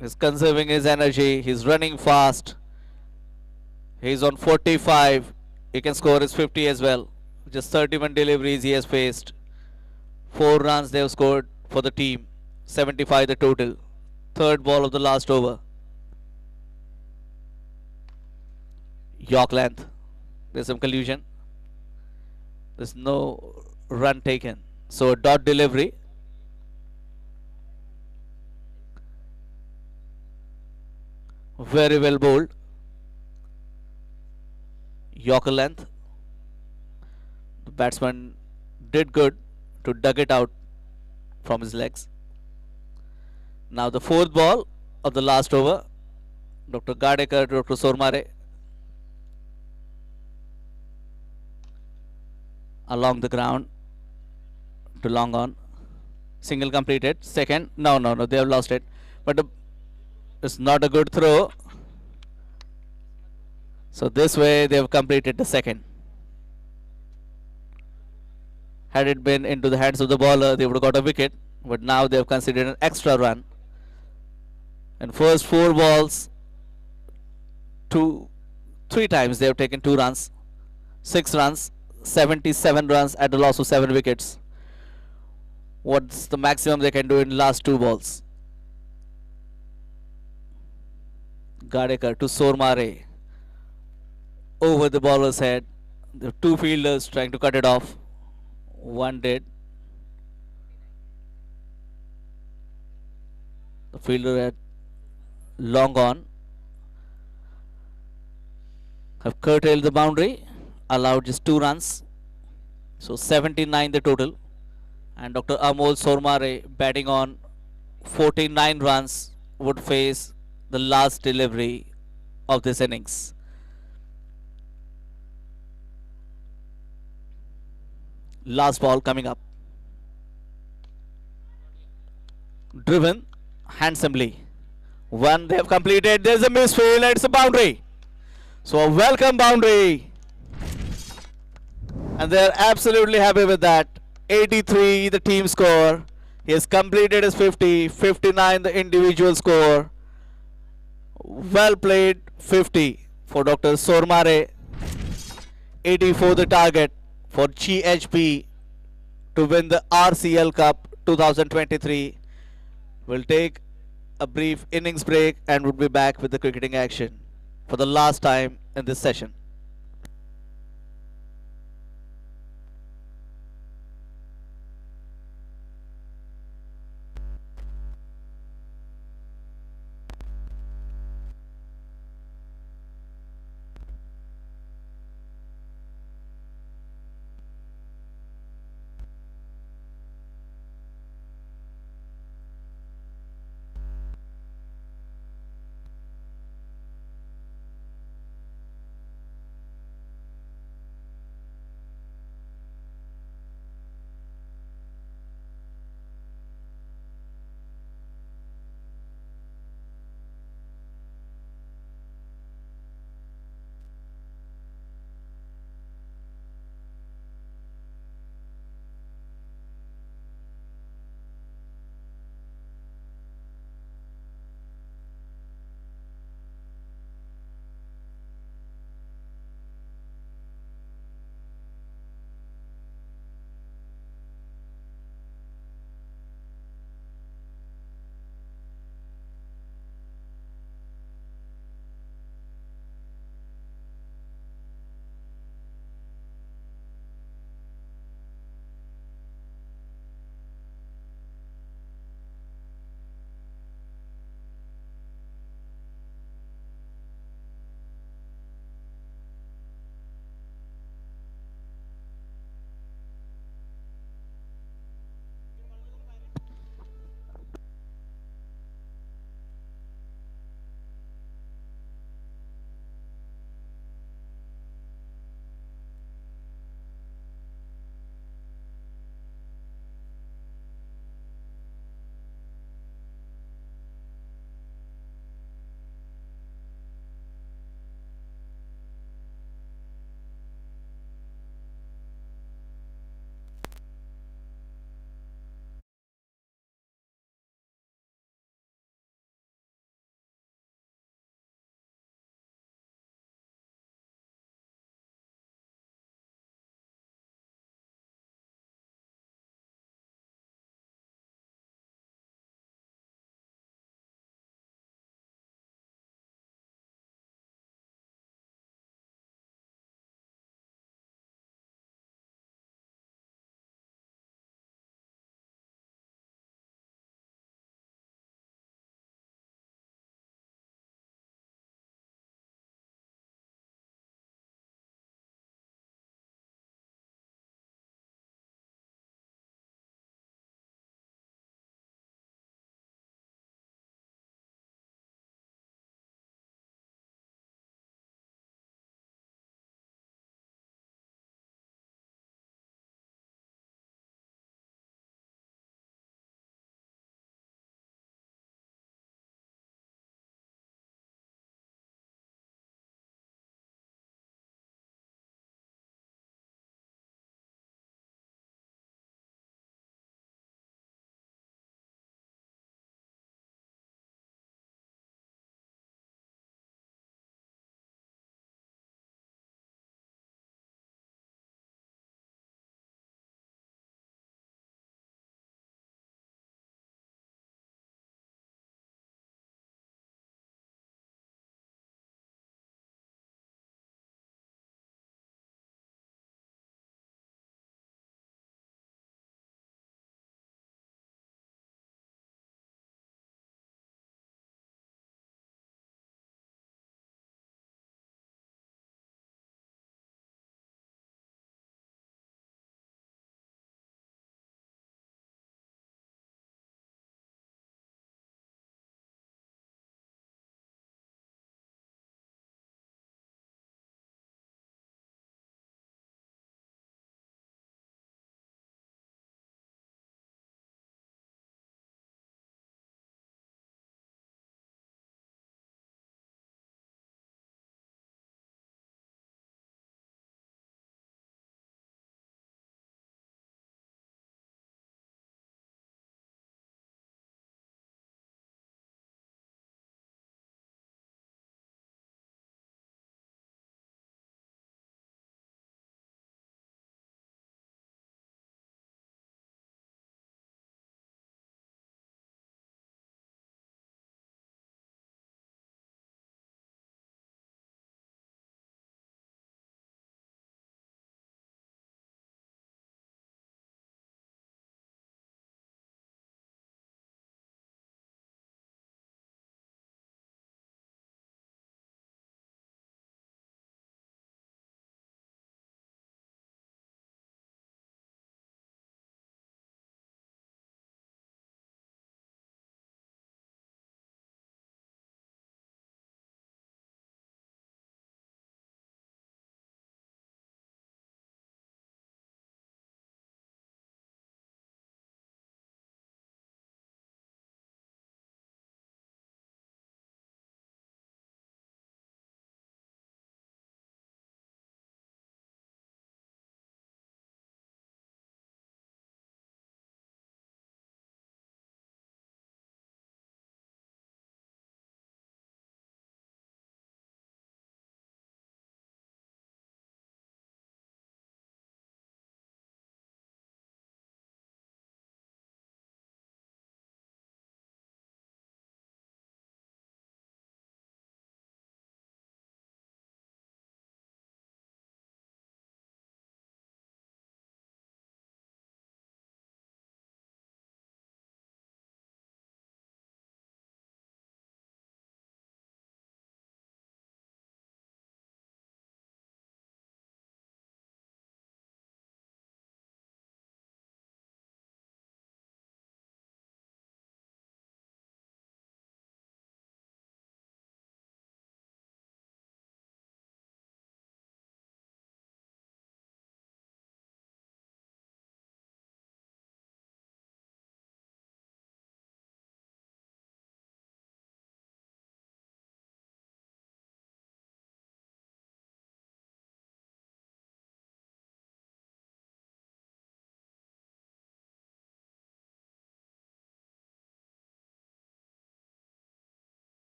He's conserving his energy. He's running fast. He's on 45. He can score his 50 as well. Just 31 deliveries he has faced. 4 runs they have scored for the team. 75 the total. Third ball of the last over. York length. There's some collusion. There's no run taken. So a dot delivery. Very well bowled. Yorker length. The batsman did good to dug it out from his legs. Now the fourth ball of the last over. Dr. Gadekar, Dr. Sormare. Along the ground to long on. Single completed. Second. No, they have lost it. But it's not a good throw. So this way they have completed the second. Had it been into the hands of the bowler, they would have got a wicket. But now they have considered an extra run. And first 4 balls, 3 times they have taken 2 runs. 6 runs, 77 runs at the loss of 7 wickets. What's the maximum they can do in last 2 balls? Gadekar to Sormare. Over the bowler's head. The 2 fielders trying to cut it off. One did. The fielder had long on. Have curtailed the boundary. Allowed just 2 runs. So 79 the total. And Dr. Amol Sormare batting on 49 runs would face the last delivery of this innings. Last ball coming up. Driven handsomely. One they have completed. There's a misfield and it's a boundary. So a welcome boundary. And they're absolutely happy with that. 83 the team score. He has completed his 50. 59 the individual score. Well played 50 for Dr. Sormare. 84 the target for GHB to win the RCL Cup 2023. We'll take a brief innings break and we'll be back with the cricketing action for the last time in this session.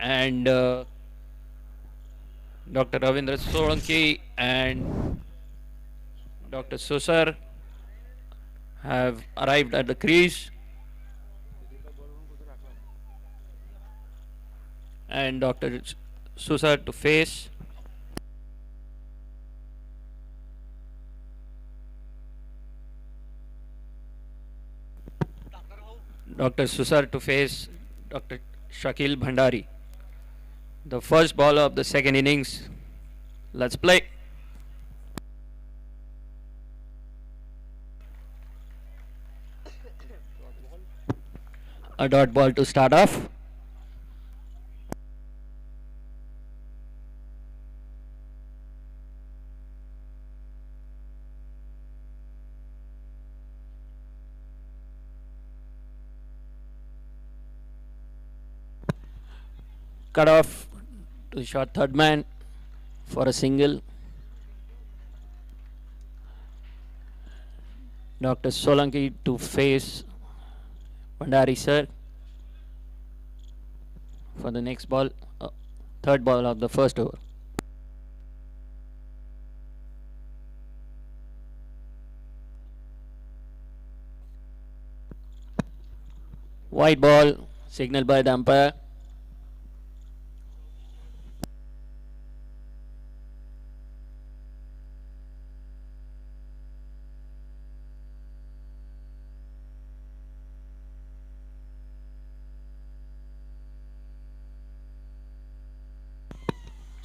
and Dr. Ravindra Solanki and Dr. Susar have arrived at the crease, and Dr. Susar to face. Dr. Susar to face Dr. Shakil Bhandari. The first ball of the second innings. Let's play. A dot ball to start off. Cut off to the short third man for a single. Dr. Solanki to face Bhandari sir for the next ball, third ball of the first over. White ball signaled by the umpire.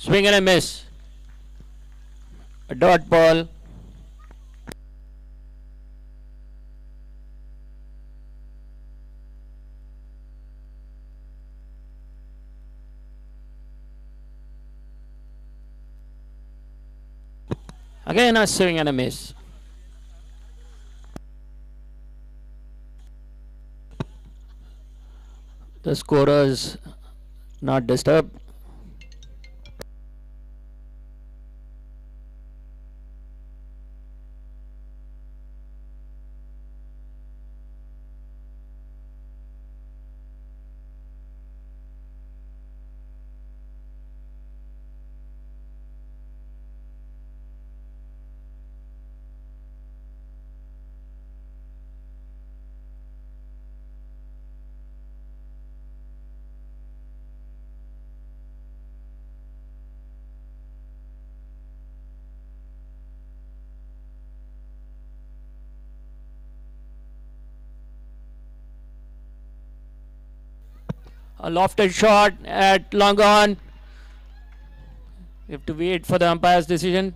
Swing and a miss. A dot ball. Again a swing and a miss. The scorers not disturbed. A lofted shot at long on. We have to wait for the umpire's decision.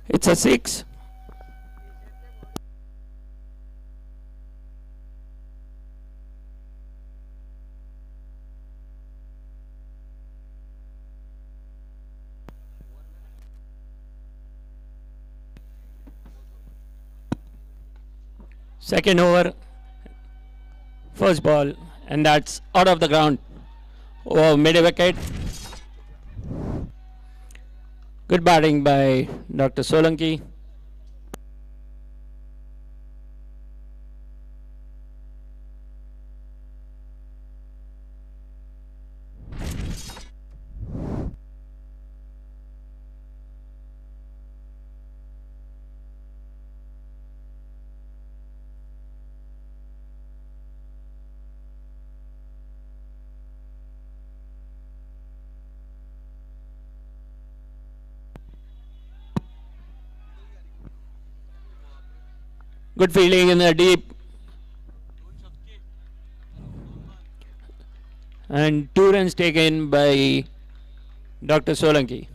It's a 6. Second over, first ball, and that's out of the ground. Oh, mid wicket. Good batting by Dr. Solanki. Good fielding in the deep. And 2 runs taken by Dr. Solanki.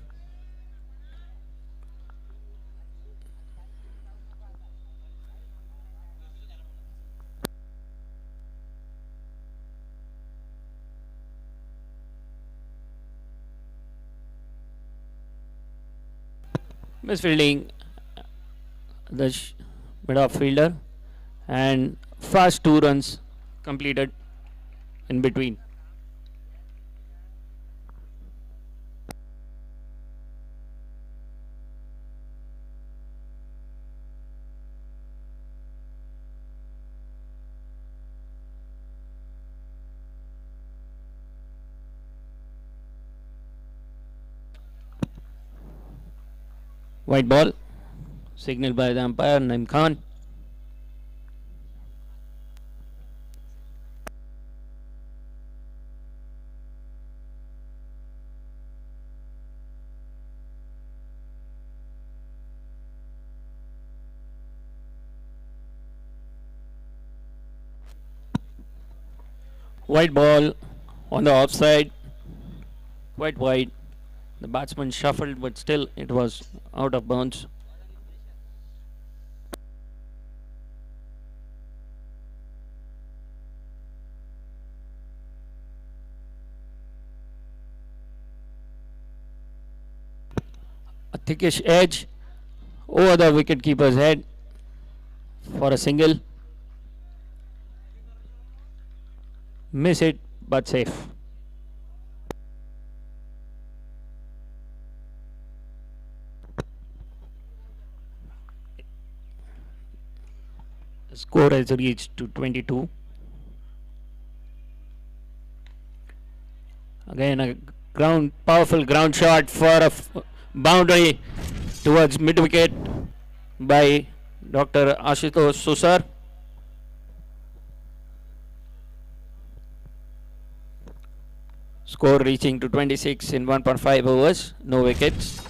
Misfielding the mid-off fielder, and fast 2 runs completed in between. White ball, signaled by the umpire Naim Khan. White ball on the offside, quite wide. The batsman shuffled, but still it was out of bounds. A thickish edge over the wicketkeeper's head for a single. Miss it, but safe. The score has reached to 22. Again, a powerful ground shot for a boundary towards mid wicket by Dr. Ashutosh Susar. Score reaching to 26 in 1.5 overs, no wickets.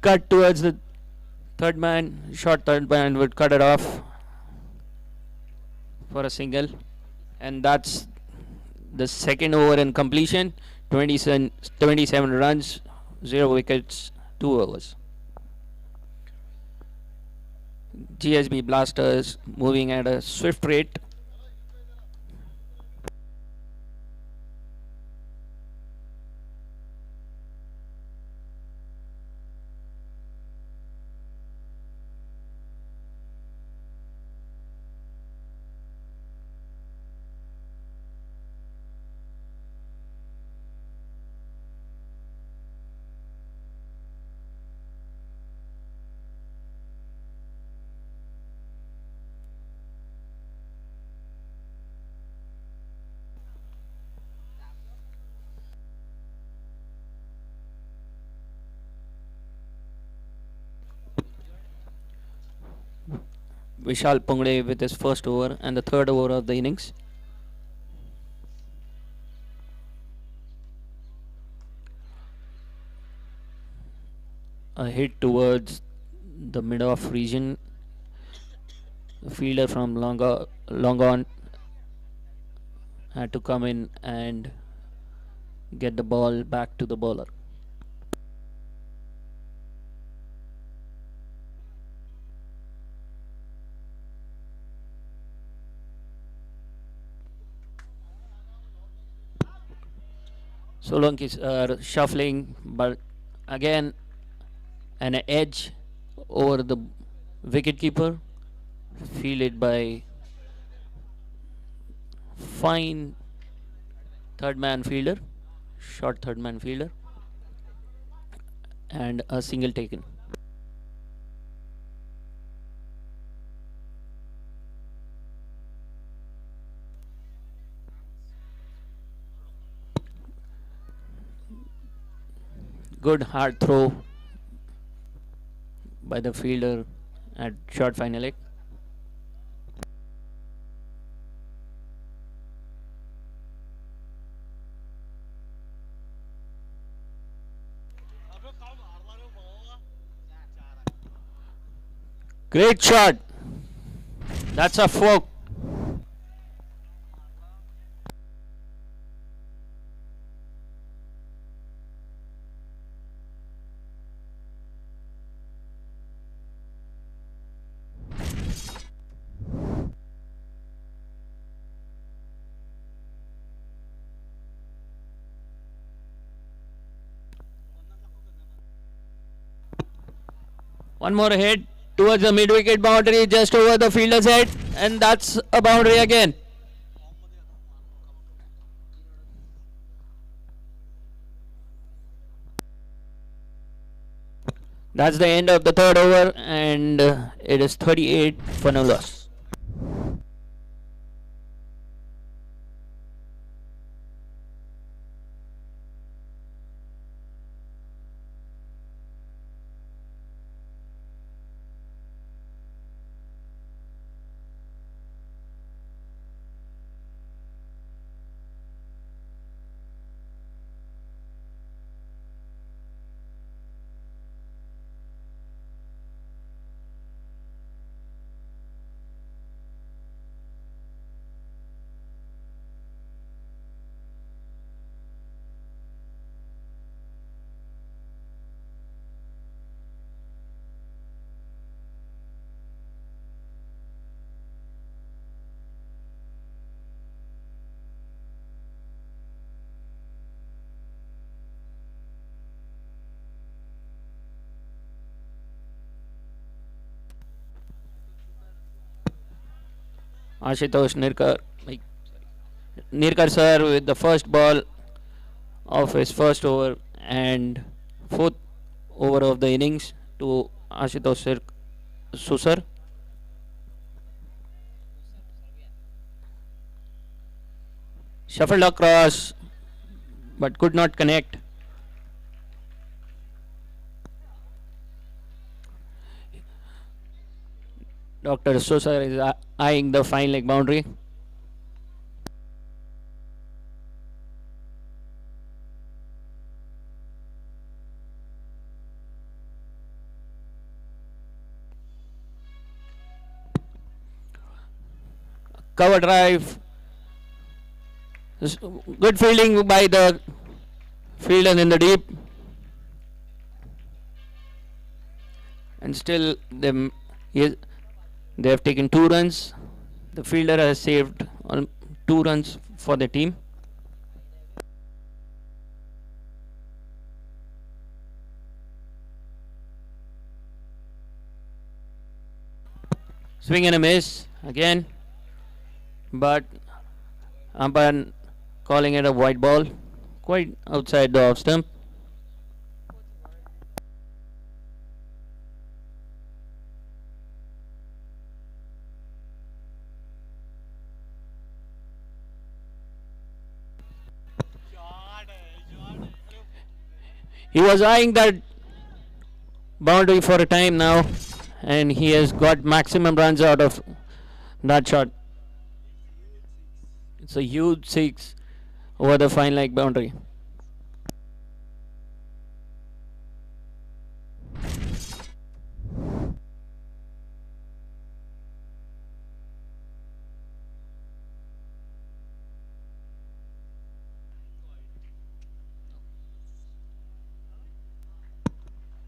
Cut towards the third man, short third man would cut it off for a single, and that's the second over in completion. 27 runs, 0 wickets, 2 overs. GHB Blasters moving at a swift rate. Vishal Pongde with his first over and the third over of the innings. A hit towards the mid-off region. The fielder from long on had to come in and get the ball back to the bowler. Solonkis are shuffling, but again an edge over the wicketkeeper, fielded by fine third man fielder, short third man fielder, and a single taken. Good hard throw by the fielder at short final leg. Great shot. That's a fork. One more hit towards the mid-wicket boundary, just over the fielder's head, and that's a boundary again. That's the end of the third over, and it is 38 for no loss. Ashutosh Nirkar sir with the first ball of his first over and fourth over of the innings to Ashutosh Susar. Shuffled across but could not connect. Dr. Susar is eyeing the fine leg boundary. Cover drive. Good fielding by the fielder in the deep. And still they have taken 2 runs. The fielder has saved 2 runs for the team. Swing and a miss again, but umpire calling it a white ball, quite outside the off stump. He was eyeing that boundary for a time now, and he has got maximum runs out of that shot. It's a huge 6 over the fine leg boundary.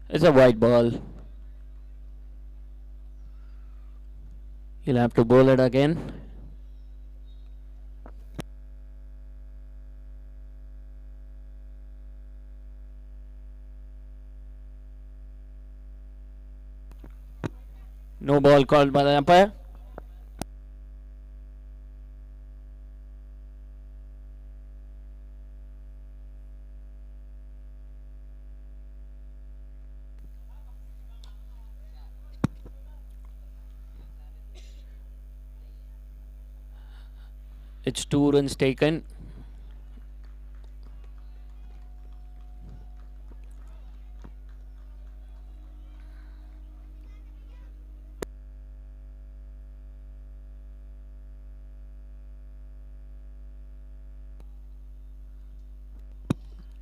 It's a white ball. He'll have to bowl it again. No ball called by the umpire. It's 2 runs taken.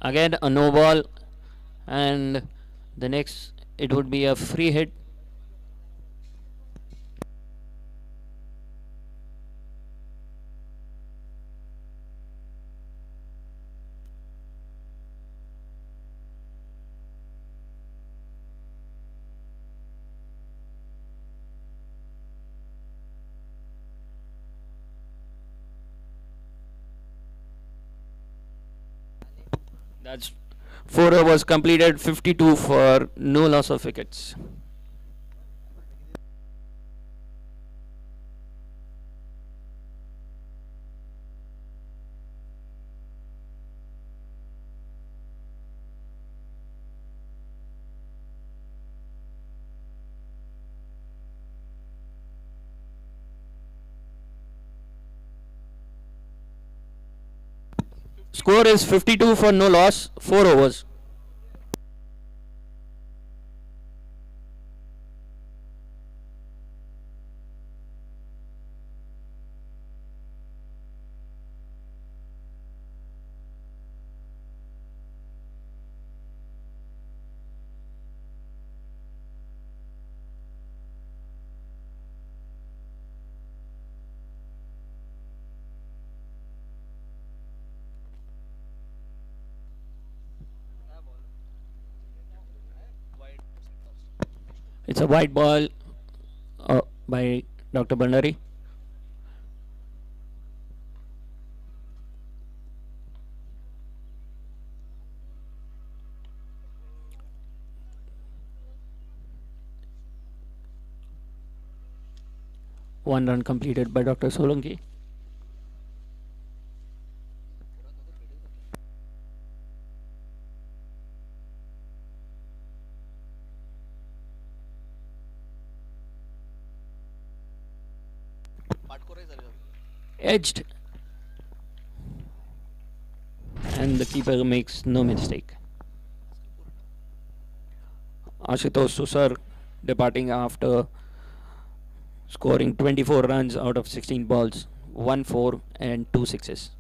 Again a no ball, and the next it would be a free hit. That's 4 overs completed, 52 for no loss of wickets. Score is 52 for no loss, 4 overs. It's a white ball by Dr. Bandari. One run completed by Dr. Solanki. Edged. And the keeper makes no mistake. Ashutosh Susar departing after scoring 24 runs out of 16 balls, 1 4 and 2 sixes.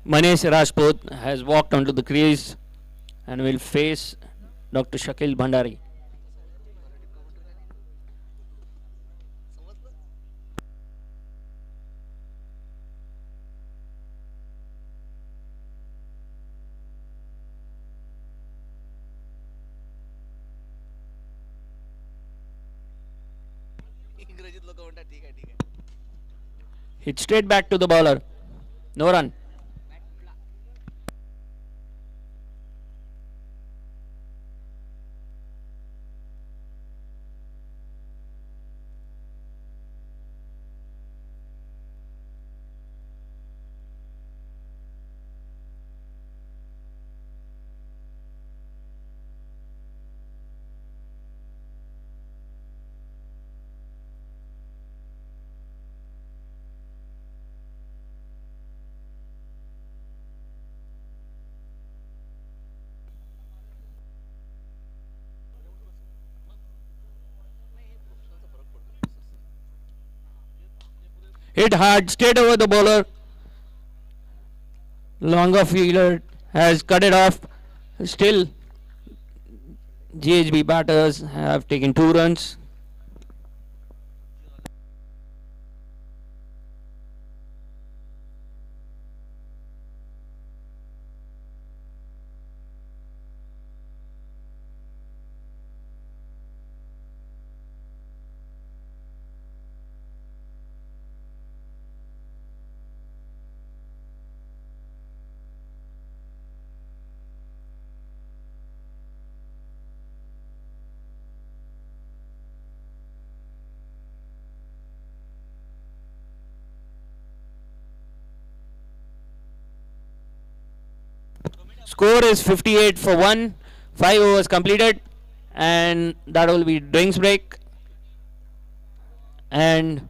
Manesh Rajput has walked onto the crease and will face Dr. Shakil Bhandari. Hit straight back to the bowler. No run. Hit hard, straight over the bowler. Longer fielder has cut it off. Still, GHB batters have taken 2 runs. Score is 58 for 1. 5 overs completed. And that will be drinks break. And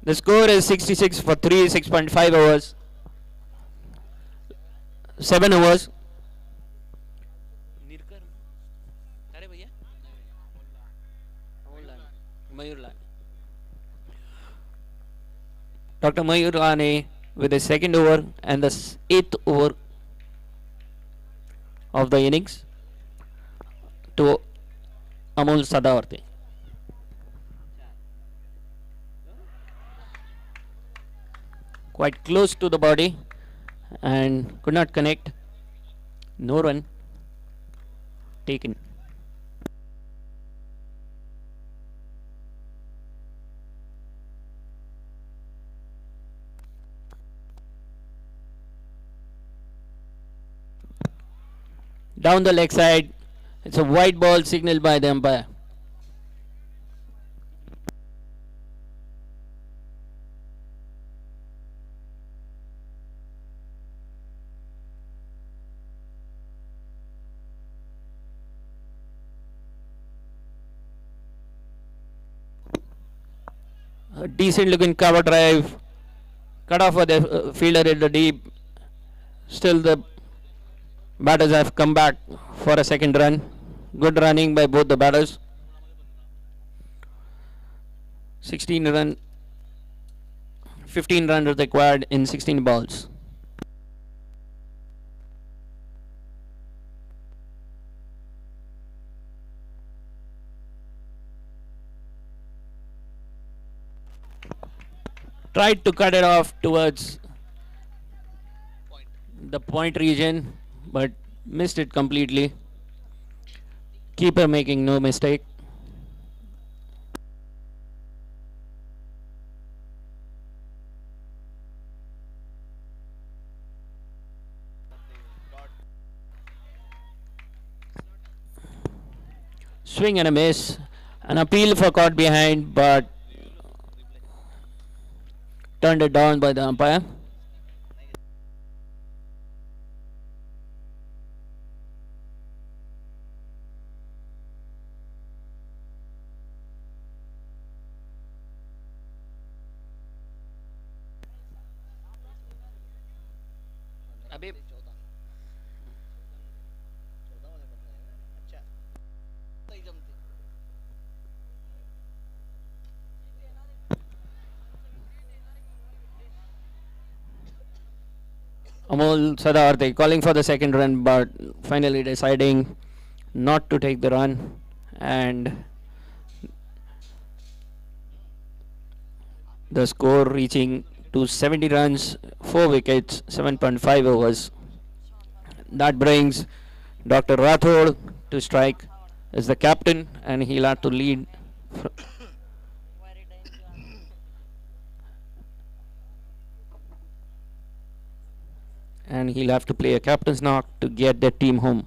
The score is 66 for 3, 6.5 overs. 7 overs. Dr. Mayur Lane with the second over and the 8th over of the innings to Amol Sadawarti. Quite close to the body and could not connect. No run taken. Down the leg side, it's a white ball signaled by the umpire. A decent looking cover drive, cut off for the fielder in the deep. Still the batters have come back for a second run. Good running by both the batters. 16 run, 15 runs required in 16 balls. Tried to cut it off towards the point region, but missed it completely. Keeper making no mistake. Swing and a miss. An appeal for caught behind, but turned it down by the umpire. Amol Sadawarti calling for the second run, but finally deciding not to take the run, and the score reaching to 70 runs, 4 wickets, 7.5 overs. That brings Dr. Rathod to strike as the captain, and he'll have to lead. And he'll have to play a captain's knock to get the team home.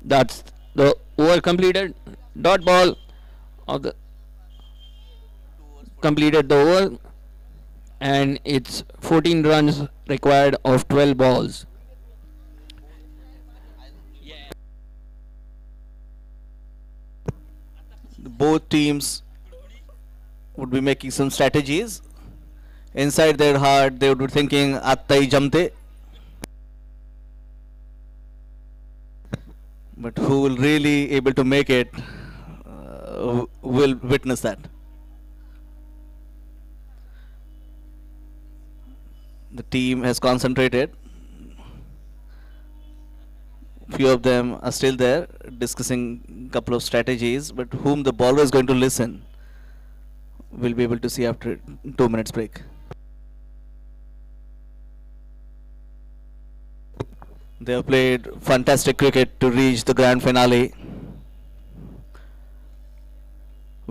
That's the over completed. Dot ball of the completed the over, and it's 14 runs required of 12 balls. Both teams would be making some strategies. Inside their heart, they would be thinking, "Attai jamte." But who will really able to make it will witness that. The team has concentrated. Few of them are still there discussing couple of strategies, but whom the bowler is going to listen, we'll be able to see after 2 minutes break. They have played fantastic cricket to reach the grand finale.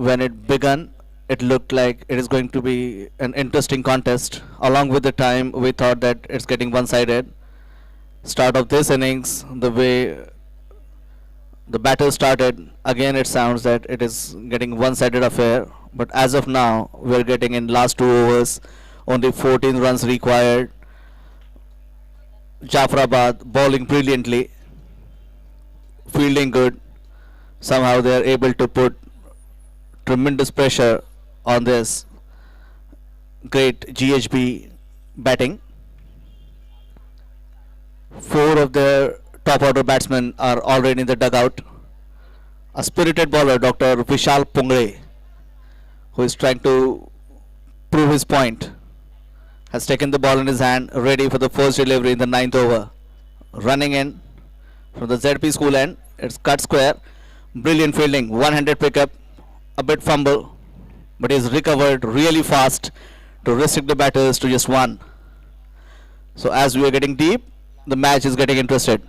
When it began, it looked like it is going to be an interesting contest. Along with the time, we thought that it's getting one-sided. Start of this innings, the way the battle started, again it sounds that it is getting one-sided affair. But as of now, we're getting in last 2 overs, only 14 runs required. Jafrabad bowling brilliantly, fielding good. Somehow they are able to put tremendous pressure on this great GHB batting. 4 of their top order batsmen are already in the dugout. A spirited bowler, Dr. Vishal Pungre, who is trying to prove his point, has taken the ball in his hand, ready for the first delivery in the 9th over. Running in from the ZP school end, it's cut square. Brilliant fielding, one-handed pickup, a bit fumble, but he's recovered really fast to restrict the batters to just one. So as we are getting deep, the match is getting interested.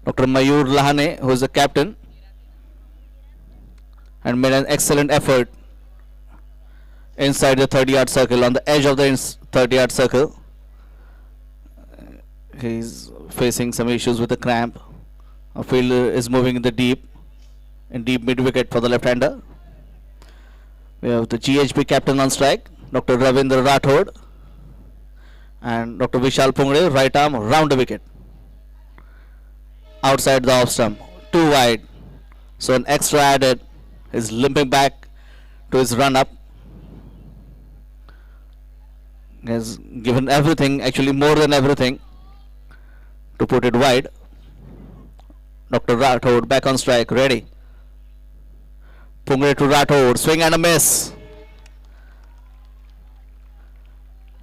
Dr. Mayur Lahane, who is the captain, and made an excellent effort inside the 30-yard circle, on the edge of the 30-yard circle. He's facing some issues with the cramp. A fielder is moving in deep mid-wicket for the left-hander. We have the GHB captain on strike, Dr. Ravindra Rathod, and Dr. Vishal Pungre, right arm, round the wicket. Outside the off stump, too wide. So an extra added. He's limping back to his run-up. He has given everything, actually more than everything, to put it wide. Dr. Rathod back on strike, ready. Pungre to Rathod, swing and a miss.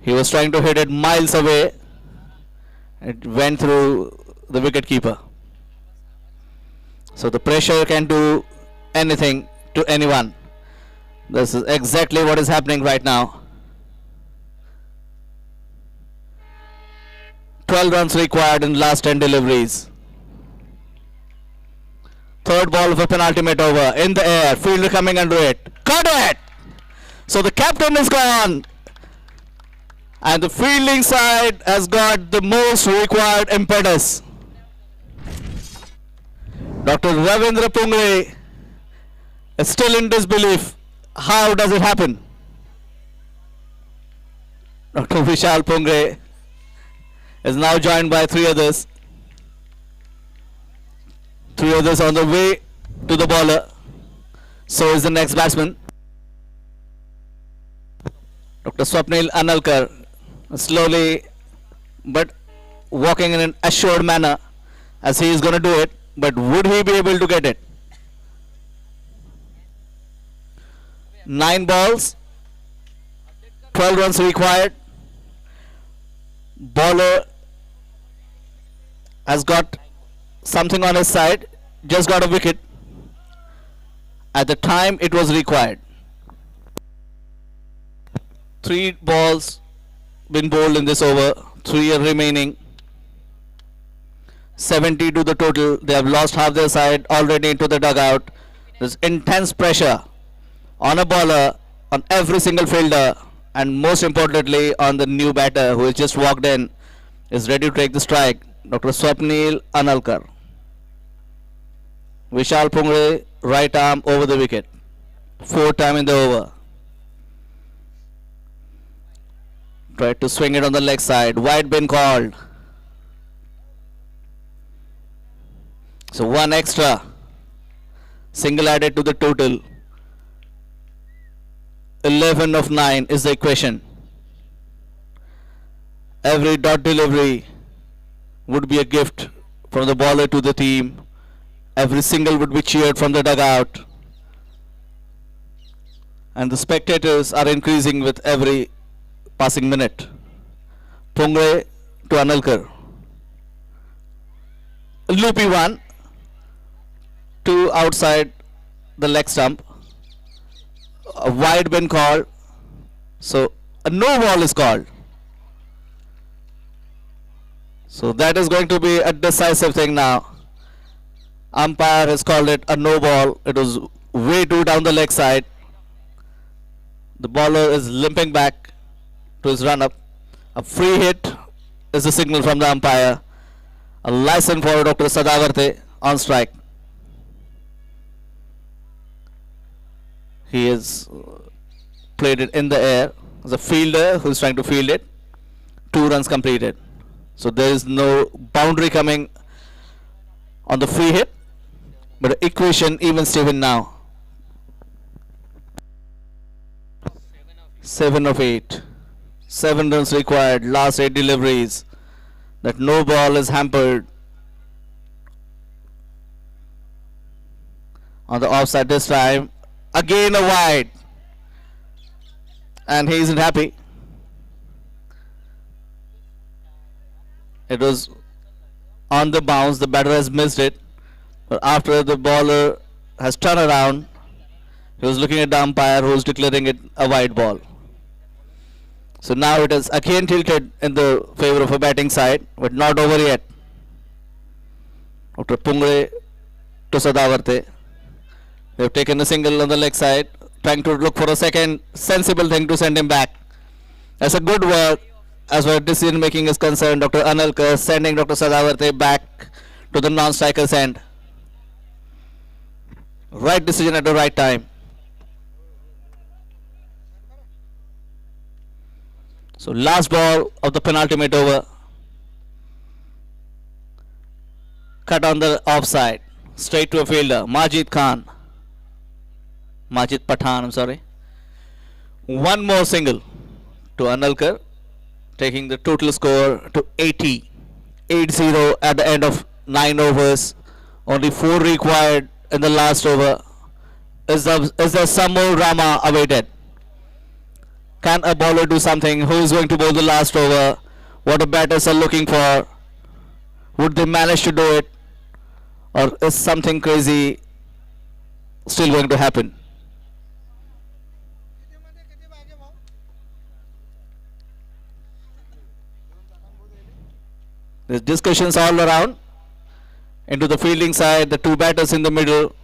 He was trying to hit it miles away. It went through the wicket keeper. So the pressure can do anything to anyone. This is exactly what is happening right now. 12 runs required in last 10 deliveries. Third ball of a penultimate over, in the air, fielder coming under it. Got it! So the captain is gone. And the fielding side has got the most required impetus. Dr. Ravindra Pungre is still in disbelief. How does it happen? Dr. Vishal Pungre is now joined by 3 others. 3 others on the way to the bowler. So is the next batsman, Dr. Swapnil Analkar, slowly but walking in an assured manner as he is going to do it. But would he be able to get it? 9 balls, 12 runs required. Bowler has got something on his side, just got a wicket at the time it was required. 3 balls been bowled in this over, 3 are remaining. 70 to the total. They have lost half their side already into the dugout. There's intense pressure on a bowler, on every single fielder, and most importantly on the new batter who has just walked in, is ready to take the strike, Dr. Swapnil Analkar. Vishal Pungre, right arm over the wicket. 4th time in the over. Tried to swing it on the leg side. Wide been called. So 1 extra. Single added to the total. 11 of 9 is the equation. Every dot delivery would be a gift from the bowler to the team. Every single would be cheered from the dugout. And the spectators are increasing with every passing minute. Pungre to Analkar. Loopy one. 2 outside the leg stump. A wide been called. So a no ball is called. So that is going to be a decisive thing now. Umpire has called it a no ball. It was way too down the leg side. The bowler is limping back to his run up. A free hit is the signal from the umpire. A license for Dr. Sadavarte on strike. He has played it in the air. There's a fielder who's trying to field it. 2 runs completed. So there is no boundary coming on the free hit, but the equation even Steven now. 7 of 8. 7 runs required. Last 8 deliveries. That no ball is hampered. On the offside this time. Again a wide. And he isn't happy. It was on the bounce. The batter has missed it. But after the bowler has turned around, he was looking at the umpire who was declaring it a wide ball. So now it is again tilted in the favor of a batting side, but not over yet. Dr. Pungre to Sadavarte. They have taken a single on the leg side, trying to look for a second sensible thing to send him back. That's a good work as far as decision making is concerned. Dr. Analkar sending Dr. Sadavarte back to the non-striker's end. Right decision at the right time. So last ball of the penultimate over. Cut on the offside. Straight to a fielder. Majid Pathan, I'm sorry. One more single to Analkar, taking the total score to 80. 8-0 at the end of 9 overs. Only 4 required in the last over. Is there some more drama awaited? Can a bowler do something? Who is going to bowl the last over? What the batters are looking for? Would they manage to do it? Or is something crazy still going to happen? There's discussions all around. Into the fielding side, the 2 batters in the middle,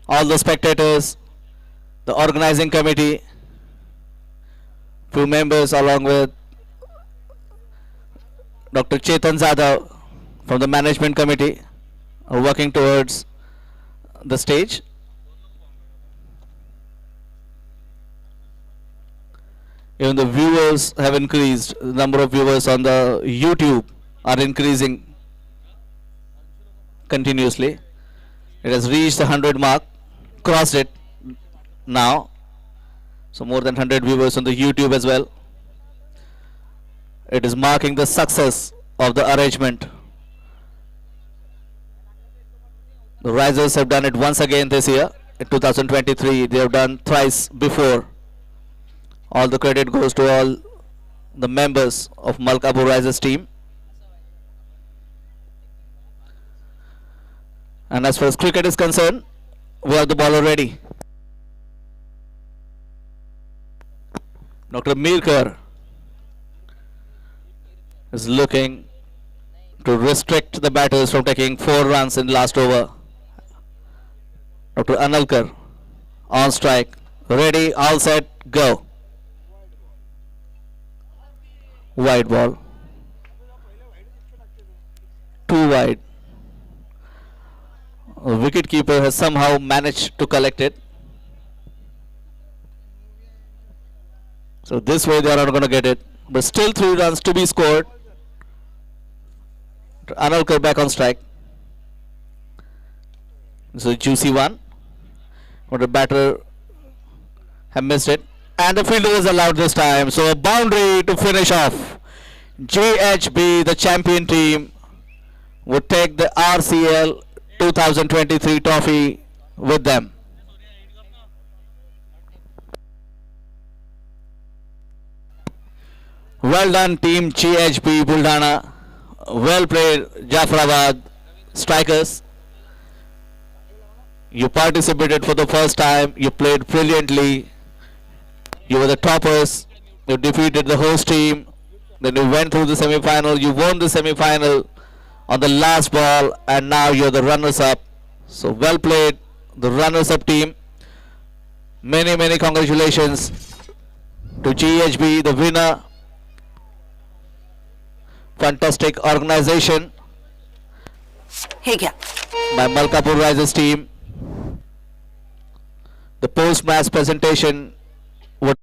all the spectators, the organizing committee, few members along with Dr. Chetan Zadav from the management committee are working towards the stage. Even the viewers have increased. The number of viewers on the YouTube are increasing continuously. It has reached the 100 mark, crossed it now. So more than 100 viewers on the YouTube as well. It is marking the success of the arrangement. The Risers have done it once again this year. In 2023, they have done thrice before. All the credit goes to all the members of Malkapur Risers team. And as far as cricket is concerned, we have the bowler ready. Dr. Mirkar is looking to restrict the batters from taking 4 runs in last over. Dr. Analkar on strike. Ready, all set, go. Wide ball. 2 wide. The wicket keeper has somehow managed to collect it. So this way they are not going to get it. But still 3 runs to be scored. Analkar back on strike. This is a juicy one. But the batter have missed it. And the fielder is allowed this time. So a boundary to finish off. GHB, the champion team, would take the RCL 2023 trophy with them. Well done team GHB Buldhana. Well played Jafrabad strikers. You participated for the first time. You played brilliantly. You were the toppers. You defeated the host team. Then you went through the semi-final. You won the semi-final on the last ball, and now you're the runners-up. So well played, the runners-up team. Many congratulations to GHB, the winner. Fantastic organization by Malkapur Risers team. The post-match presentation would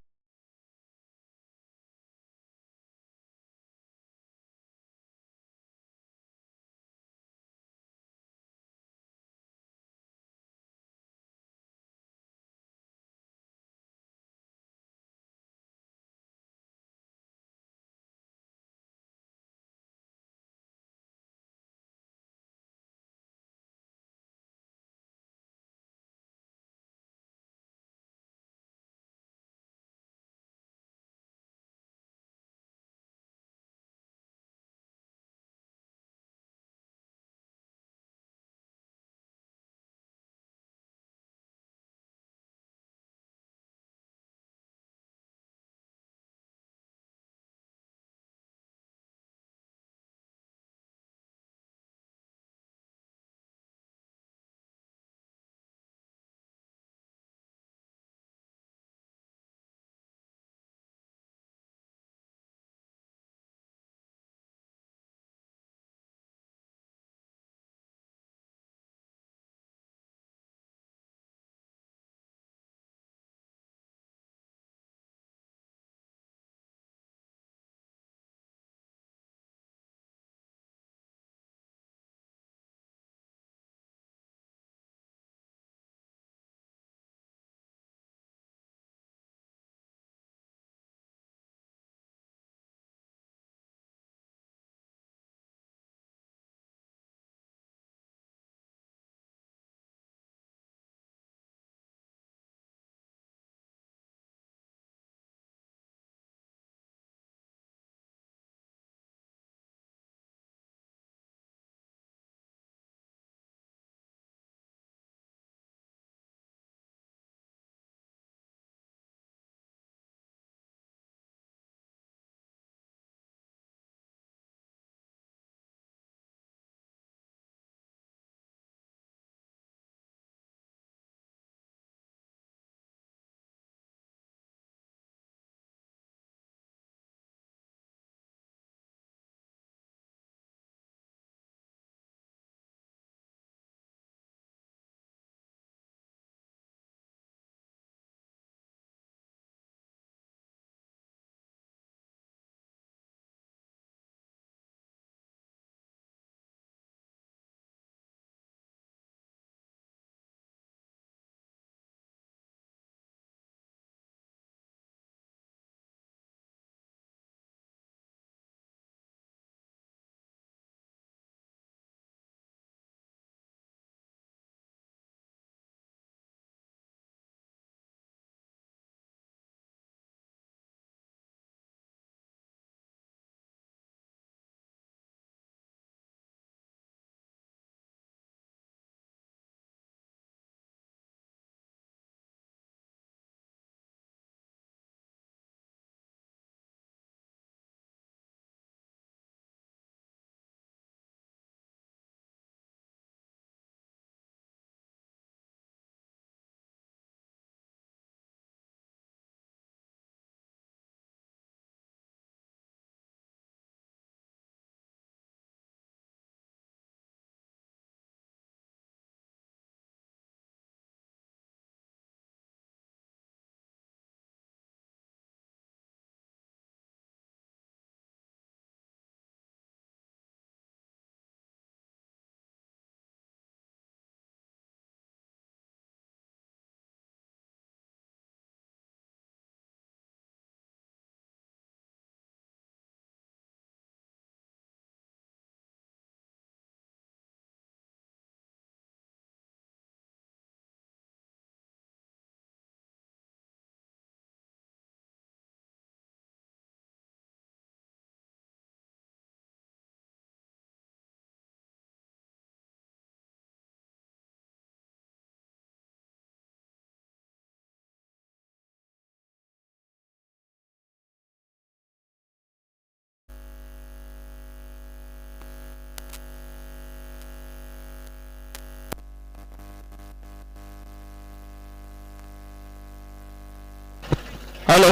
hello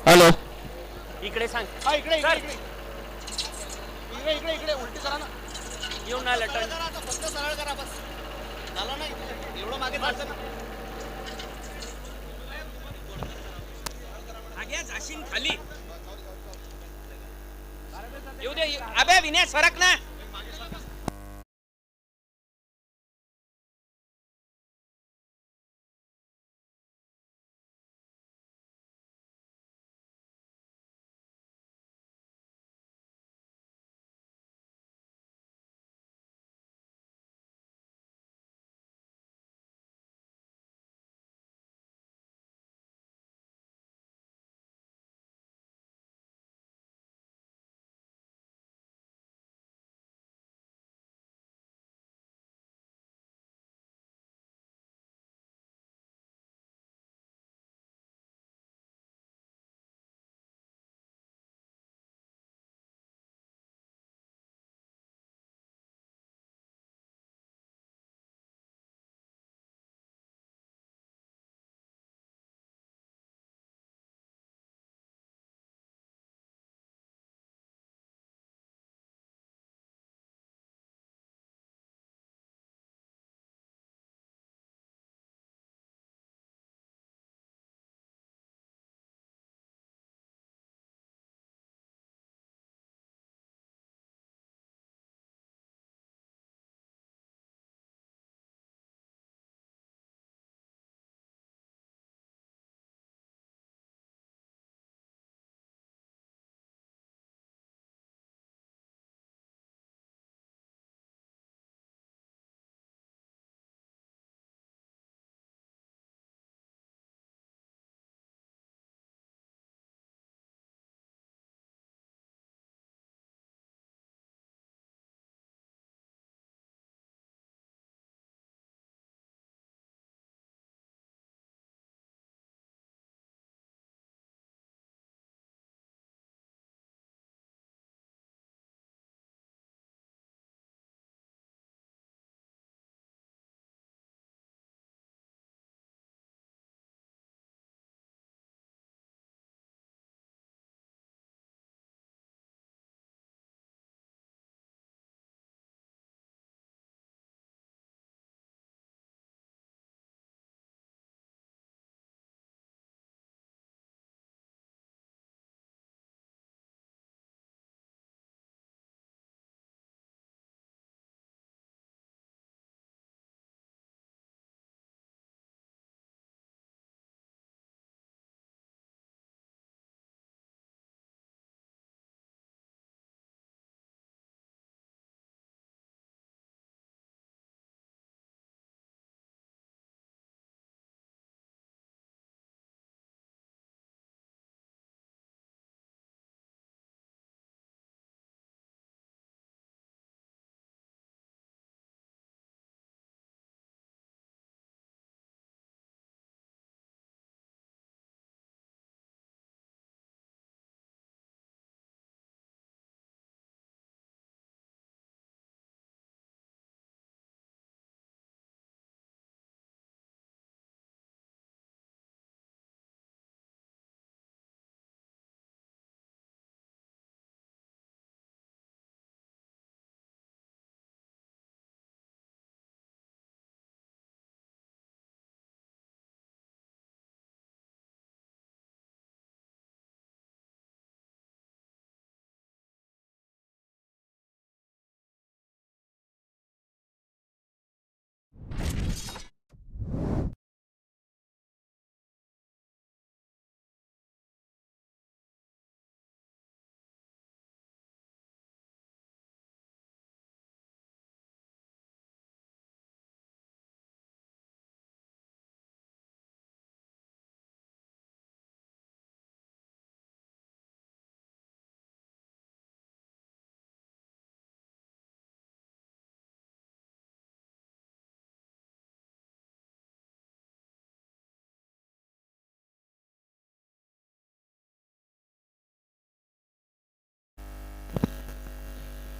hello इकडे सांग इकडे इकडे इकडे इकडे इकडे उलटी करा ना येऊन नाही लटन फक्त सरळ करा बस झालं नाही एवढं मागे जायचं ना जाशीन खाली येऊ दे अबे विनय सरक ना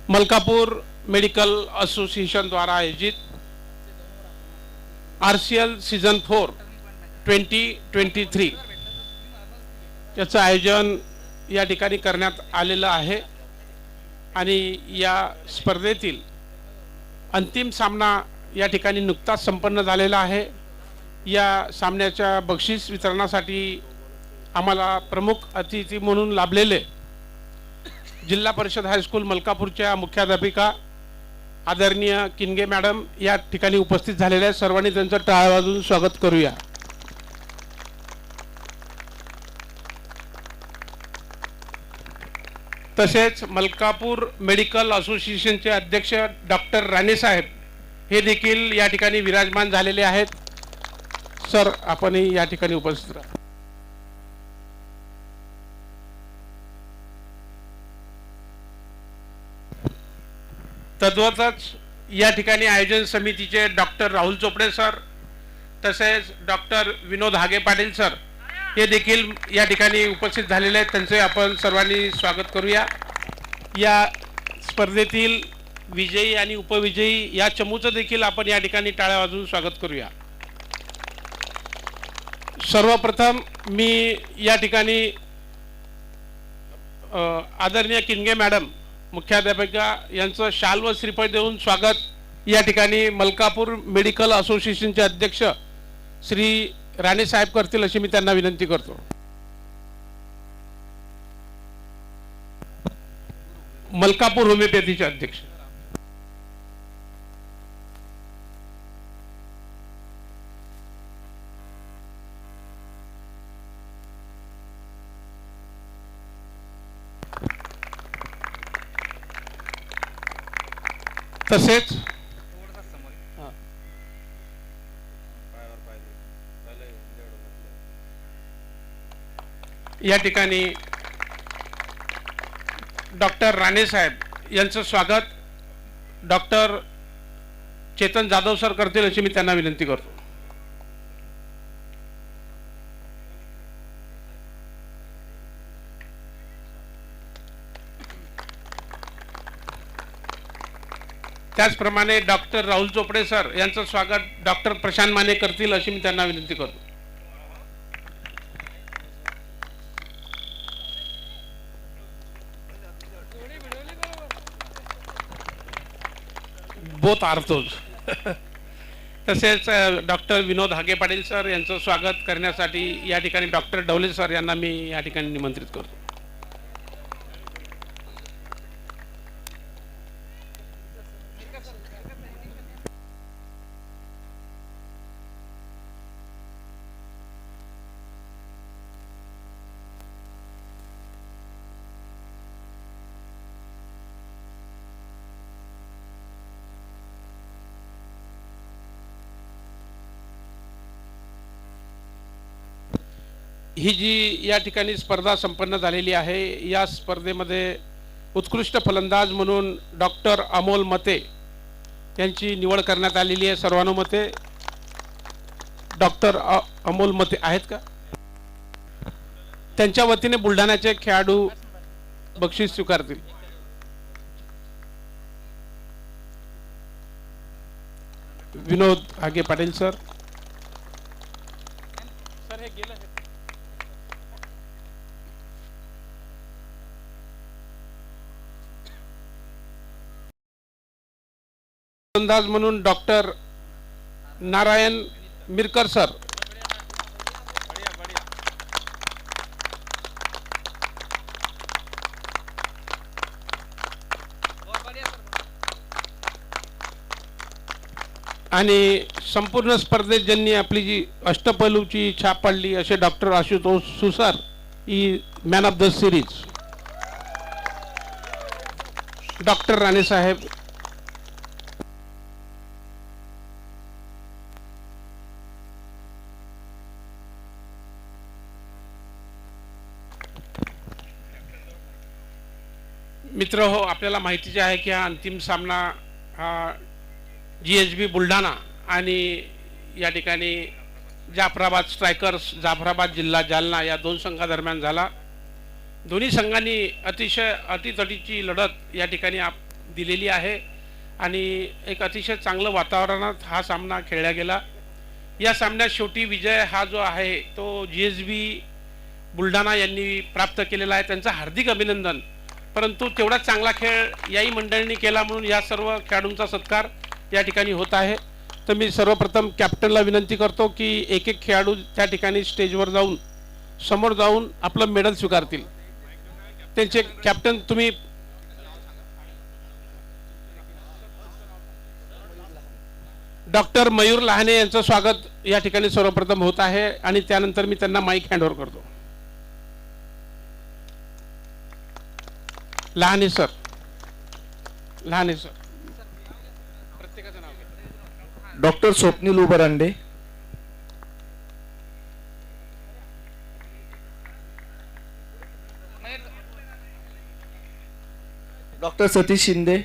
मलकापूर मेडिकल असोसिएशन द्वारा आयोजित RCL सीजन 4 2023 याचं आयोजन या ठिकाणी करण्यात आलेलं आहे आणि या स्पर्धेतील अंतिम सामना या ठिकाणी नुकताच संपन्न झालेला आहे। या सामन्याच्या बक्षीस वितरणासाठी आम्हाला प्रमुख अतिथी म्हणून लाभलेले जिल्हा परिषद हायस्कूल मलकापूरच्या मुख्याध्यापिका आदरणीय किनगे मॅडम या ठिकाणी उपस्थित झालेले आहेत। सर्वांनी त्यांचं टाळ्या वाजवून स्वागत करूया। तसेच मलकापूर मेडिकल असोसिएशनचे अध्यक्ष डॉक्टर राणे साहेब हे देखील या ठिकाणी विराजमान झालेले आहेत। सर, आपणही या ठिकाणी उपस्थित राहा। तद्वतच या ठिकाणी आयोजन समितीचे डॉक्टर राहुल चोपडे सर तसेच डॉक्टर विनोद हागे पाटील सर हे देखील या ठिकाणी उपस्थित झालेले आहेत। त्यांचे आपण सर्वांनी स्वागत करूया। या स्पर्धेतील विजयी आणि उपविजयी या चमूचं देखील आपण या ठिकाणी टाळ्या वाजवून स्वागत करूया। सर्वप्रथम मी या ठिकाणी आदरणीय किनगे मॅडम मुख्याध्यापिका यांचं शाल व श्रीफळ देऊन स्वागत या ठिकाणी मलकापूर मेडिकल असोसिएशनचे अध्यक्ष श्री राणे साहेब करतील अशी मी त्यांना विनंती करतो। मलकापूर होमिओपॅथीचे अध्यक्ष तसेच या ठिकाणी डॉक्टर राणे साहेब यांचं स्वागत डॉक्टर चेतन जाधव सर करतील अशी मी त्यांना विनंती करतो। त्याचप्रमाणे डॉक्टर राहुल चोपडे सर यांचं स्वागत डॉक्टर प्रशांत माने करतील अशी मी त्यांना विनंती करतो। बोथ आर्थोज तसेच डॉक्टर विनोद हागे पाटील सर यांचं स्वागत करण्यासाठी या ठिकाणी डॉक्टर डवले सर यांना मी या ठिकाणी निमंत्रित करतो। ही जी या ठिकाणी स्पर्धा संपन्न झालेली आहे या स्पर्धेमध्ये उत्कृष्ट फलंदाज म्हणून डॉक्टर अमोल मते यांची निवड करण्यात आलेली आहे। सर्वानुमते डॉक्टर अमोल मते आहेत का? त्यांच्या वतीने बुलढाण्याचे खेळाडू बक्षीस स्वीकारतील। विनोद हागे पाटील सर हे गेलं फलंदाज म्हणून डॉक्टर नारायण मिरकर सर आणि संपूर्ण स्पर्धेत ज्यांनी आपली जी अष्टपैलूची छाप पाडली असे डॉक्टर आशुतोष सुसार ही man of the series doctor Rane साहेब मित्र हो, आपल्याला माहितीच आहे की हा अंतिम सामना हा GHB बुलढाणा आणि या ठिकाणी जाफराबाद स्ट्रायकर्स जाफराबाद जिल्हा जालना या दोन संघादरम्यान झाला। दोन्ही संघांनी अतिशय अटीतटीची लढत या ठिकाणी दिलेली आहे। आणि एक अतिशय चांगलं वातावरणात हा सामना खेळला गेला. या सामन्यात शेवटी विजय हा जो आहे तो GHB बुलढाणा यांनी प्राप्त केलेला आहे. त्यांचं हार्दिक अभिनंदन. परंतु तेवढा चांगला खेळ याही मंडळींनी केला म्हणून या सर्व खेळाडूंचा सत्कार या ठिकाणी होत आहे. तर मी सर्वप्रथम कॅप्टनला विनंती करतो की एक एक खेळाडू त्या ठिकाणी स्टेजवर जाऊन समोर जाऊन आपलं मेडल स्वीकारतील. त्यांचे कॅप्टन तुम्ही डॉक्टर मयूर लहाने यांचं स्वागत या ठिकाणी सर्वप्रथम होत आहे आणि त्यानंतर मी त्यांना माईक हँडओव्हर करतो. लहाने सर. लहाने सर. प्रत्येकाचं नाव घ्या. Doctor Swapnil Ubarande, doctor Satish Shinde,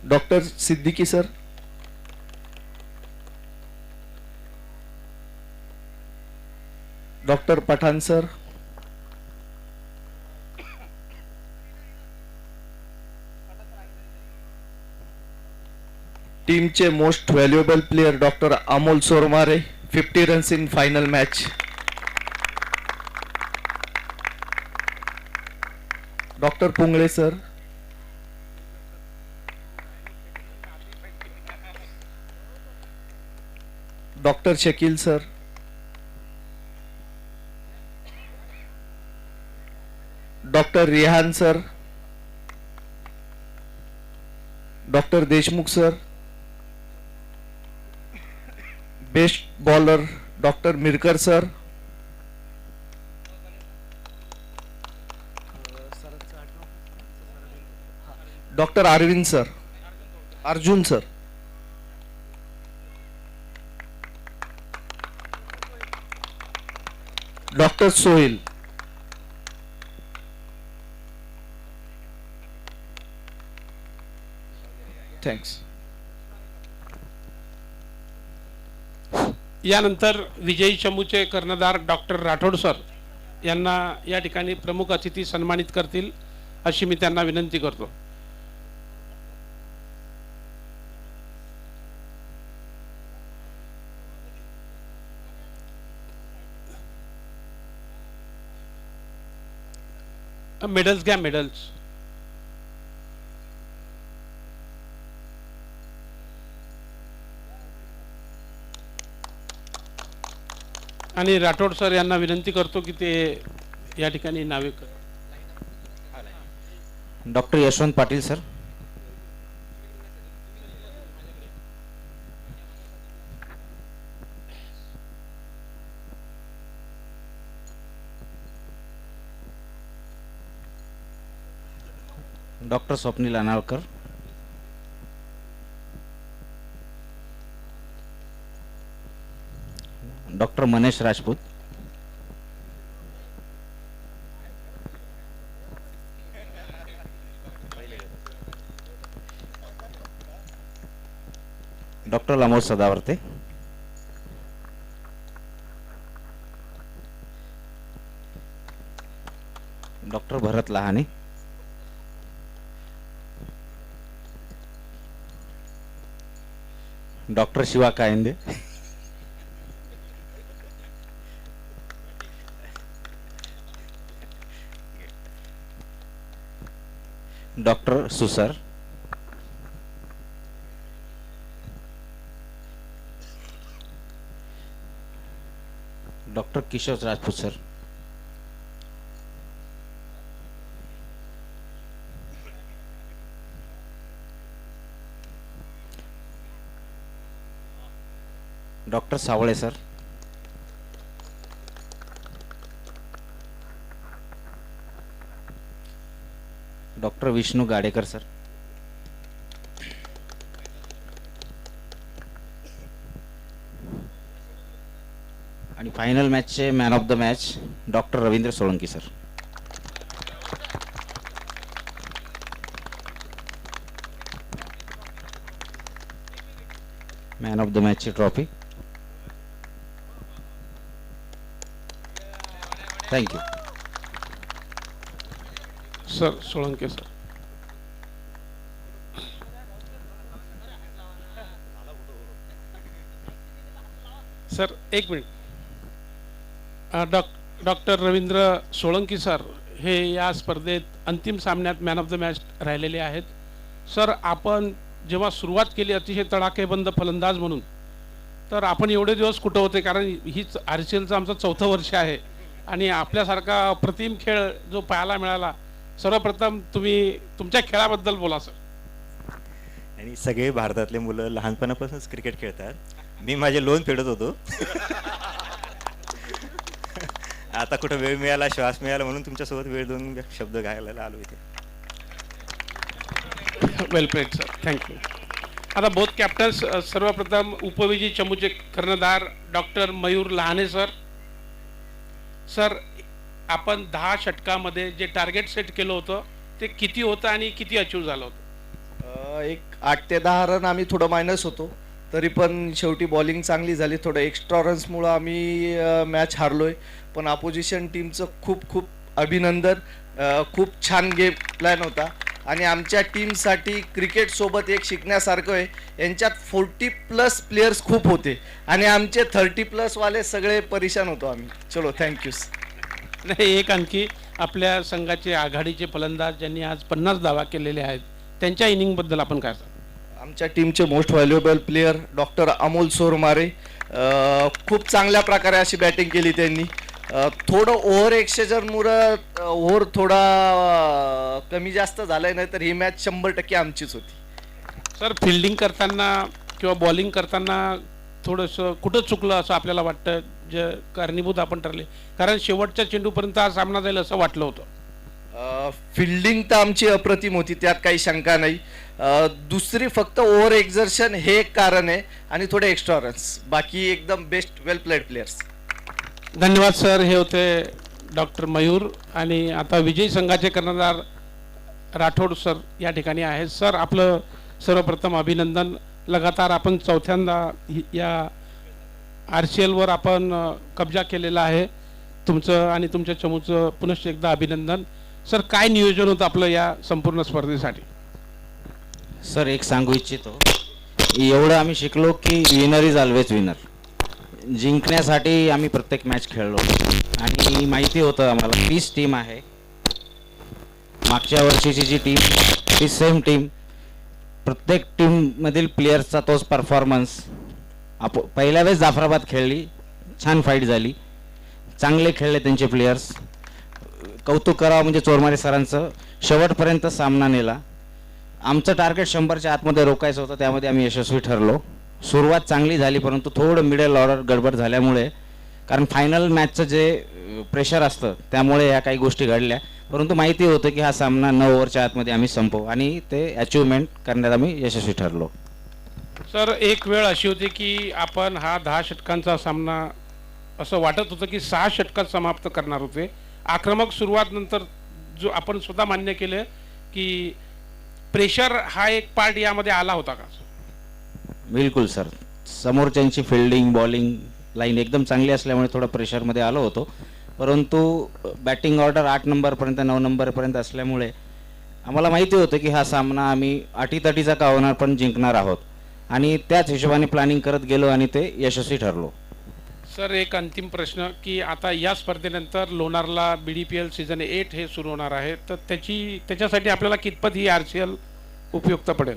doctor Siddiqui sir, doctor Pathan sir, टीमचे most valuable player doctor Amol Sormare, 50 runs in final match. Doctor Pungle sir, doctor Shakeel sir, doctor Rihan sir, doctor Deshmukh sir, best bowler doctor Mirkar sir, doctor Arvind sir, Arjun sir, doctor Sohel, thanks. यानंतर विजयी चमूचे कर्णधार doctor Rathod sir यांना या ठिकाणी प्रमुख अतिथी सन्मानित करतील अशी मी त्यांना विनंती करतो. मेडल्स घ्या. मेडल्स. आणि राठोड सर यांना विनंती करतो की ते या ठिकाणी नावे कर. Doctor Yashwant Patil sir, doctor Swapnil Analkar, doctor Manish Rajput, doctor Amol Sadavarte, doctor Bharat Lahane, doctor Shiva Kayande, doctor Susar, doctor Kishor Rajput sir, doctor Savale sir, doctor Vishnu Gadekar sir, आणि फायनल मॅचचे man of the match doctor Ravindra Solanki sir. Man of the मॅचची trophy. Thank you. Sir Solanke sir. Sir एक minute. Doctor Ravindra Solanki sir हे या स्पर्धेत अंतिम सामन्यात man of the match राहिलेले आहेत. सर आपण जेव्हा सुरुवात केली अतिशय तडाखेबंद फलंदाज म्हणून, तर आपण एवढे दिवस कुठं होते? कारण हीच RCLचं आमचं 4थं वर्ष आहे आणि आपल्यासारखा अप्रतिम खेळ जो पाहायला मिळाला. सर्वप्रथम तुम्ही तुमच्या खेळाबद्दल बोला सर. आणि सगळे भारतातले मुलं लहानपणापासूनच क्रिकेट खेळतात. मी माझे लोन फेडत होतो. आता कुठं वेळ मिळाला, श्वास मिळाला म्हणून तुमच्यासोबत वेळ दोन शब्द घालायला आलो इथे. Well played sir, thank you. आता बोथ कॅप्टन्स, सर्वप्रथम उपविजयी चमूचे कर्णधार डॉक्टर मयूर लहाने सर. सर आपण 10 षटकामध्ये जे टार्गेट सेट केलं होतं ते किती होतं आणि किती अचीव झालं होतं? एक 8 ते 10 रन आम्ही थोडं मायनस होतो, तरी पण शेवटी बॉलिंग चांगली झाली. थोडं एक्स्ट्रा रन्समुळं आम्ही मॅच हारलोय. पण अपोजिशन टीमचं खूप खूप अभिनंदन. खूप छान गेम प्लॅन होता आणि आमच्या टीमसाठी क्रिकेटसोबत एक शिकण्यासारखं आहे. यांच्यात 40+ प्लेयर्स खूप होते आणि आमचे 30+ वाले सगळे परेशान होतो आम्ही. चलो थँक्यू. नाही, एक आणखी आपल्या संघाचे आघाडीचे फलंदाज ज्यांनी आज 50 धावा केलेले आहेत, त्यांच्या इनिंगबद्दल आपण काय सांगा? आमच्या टीमचे most valuable player doctor Amol Sormare. खूप चांगल्या प्रकारे अशी बॅटिंग केली त्यांनी. थोडं ओव्हर एक्सचेंजरमुळं ओव्हर थोडा कमी जास्त झालाय, नाही तर ही मॅच 100% आमचीच होती. सर फिल्डिंग करताना किंवा बॉलिंग करताना थोडंसं कुठं चुकलं असं आपल्याला वाटतं, जे कारणीभूत आपण ठरले? कारण शेवटच्या चेंडूपर्यंत हा सामना जाईल असं वाटलं होतं. फिल्डिंग तर आमची अप्रतिम होती, त्यात काही शंका नाही. दुसरी फक्त ओव्हर एक्झर्शन हे एक कारण आहे आणि थोडे एक्स्ट्रा रन्स. बाकी एकदम बेस्ट वेल प्लेड प्लेयर्स. धन्यवाद सर. हे होते डॉक्टर मयूर. आणि आता विजयी संघाचे कर्णधार राठोड सर या ठिकाणी आहेत. सर आपलं सर्वप्रथम अभिनंदन. लगातार आपण 4थ्यांदा या RCLवर आपण कब्जा केलेला आहे. तुमचं आणि तुमच्या चमूचं पुनश्च एकदा अभिनंदन. सर काय नियोजन होतं आपलं या संपूर्ण स्पर्धेसाठी? सर एक सांगू इच्छितो, एवढं आम्ही शिकलो की विनर इज ऑलवेज विनर. जिंकण्यासाठी आम्ही प्रत्येक मॅच खेळलो आणि माहिती होतं आम्हाला 30 टीम आहे. मागच्या वर्षीची जी टीम ती सेम टीम, प्रत्येक टीममधील प्लेयर्सचा तोच परफॉर्मन्स. पहिल्या वेळेस जाफराबाद खेळली, छान फाईट झाली, चांगले खेळले त्यांचे प्लेयर्स. कौतुक करावं म्हणजे चोरमारे सरांचं, शेवटपर्यंत सामना नेला. आमचं टार्गेट 100च्या आतमध्ये रोखायचं होतं, त्यामध्ये आम्ही यशस्वी ठरलो. सुरुवात चांगली झाली, परंतु थोडं मिडल ऑर्डर गडबड झाल्यामुळे, कारण फायनल मॅचचं जे प्रेशर असतं त्यामुळे ह्या काही गोष्टी घडल्या. परंतु माहिती होतं की हा सामना 9 ओव्हरच्या आतमध्ये आम्ही संपवू आणि ते अचिव्हमेंट करण्यात आम्ही यशस्वी ठरलो. सर एक वेळ अशी होती की आपण हा 10 षटकांचा सामना असं वाटत होतं की 6 षटकात समाप्त करणार होते. आक्रमक सुरुवात नंतर जो आपण स्वतः मान्य केलं की प्रेशर हा एक पार्ट यामध्ये आला होता का? बिलकुल सर. समोरच्यांची फिल्डिंग बॉलिंग लाईन एकदम चांगली असल्यामुळे थोडं प्रेशरमध्ये आलो होतो. परंतु बॅटिंग ऑर्डर 8 नंबरपर्यंत 9 नंबरपर्यंत असल्यामुळे आम्हाला माहिती होतं की हा सामना आम्ही अटीतटीचा का होणार पण जिंकणार आहोत आणि त्याच हिशोबाने प्लॅनिंग करत गेलो आणि ते यशस्वी ठरलो. सर एक अंतिम प्रश्न की आता या स्पर्धेनंतर लोणारला BDPL सीझन 8 हे सुरू होणार आहे, तर त्याच्यासाठी आपल्याला कितपत ही RCL उपयुक्त पडेल?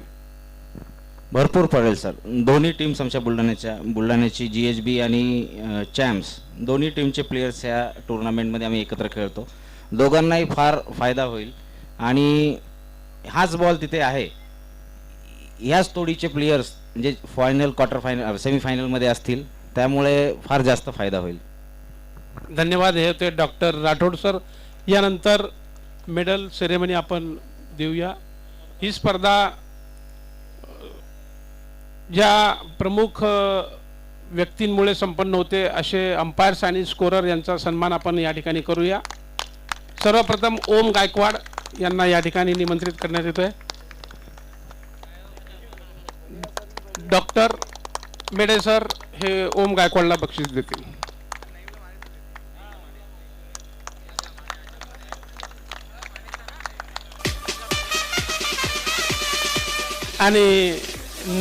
भरपूर पडेल सर. दोन्ही टीम्स आमच्या बुलढाण्याची GHB आणि चॅम्प्स दोन्ही टीमचे प्लेयर्स ह्या टुर्नामेंटमध्ये आम्ही एकत्र खेळतो. दोघांनाही फार फायदा होईल आणि हाच बॉल तिथे आहे. ह्याच तोडीचे प्लेयर्स म्हणजे फायनल, क्वार्टर फायनल, सेमीफायनलमध्ये असतील, त्यामुळे फार जास्त फायदा होईल. धन्यवाद. हे होते डॉक्टर राठोड सर. यानंतर मेडल सेरेमनी आपण देऊया. ही स्पर्धा ज्या प्रमुख व्यक्तींमुळे संपन्न होते असे अंपायर्स आणि स्कोरर यांचा सन्मान आपण या ठिकाणी करूया. सर्वप्रथम ओम गायकवाड यांना या ठिकाणी निमंत्रित करण्यात येतोय. डॉक्टर मेडे सर हे ओम गायकवाडला बक्षीस देतील. आणि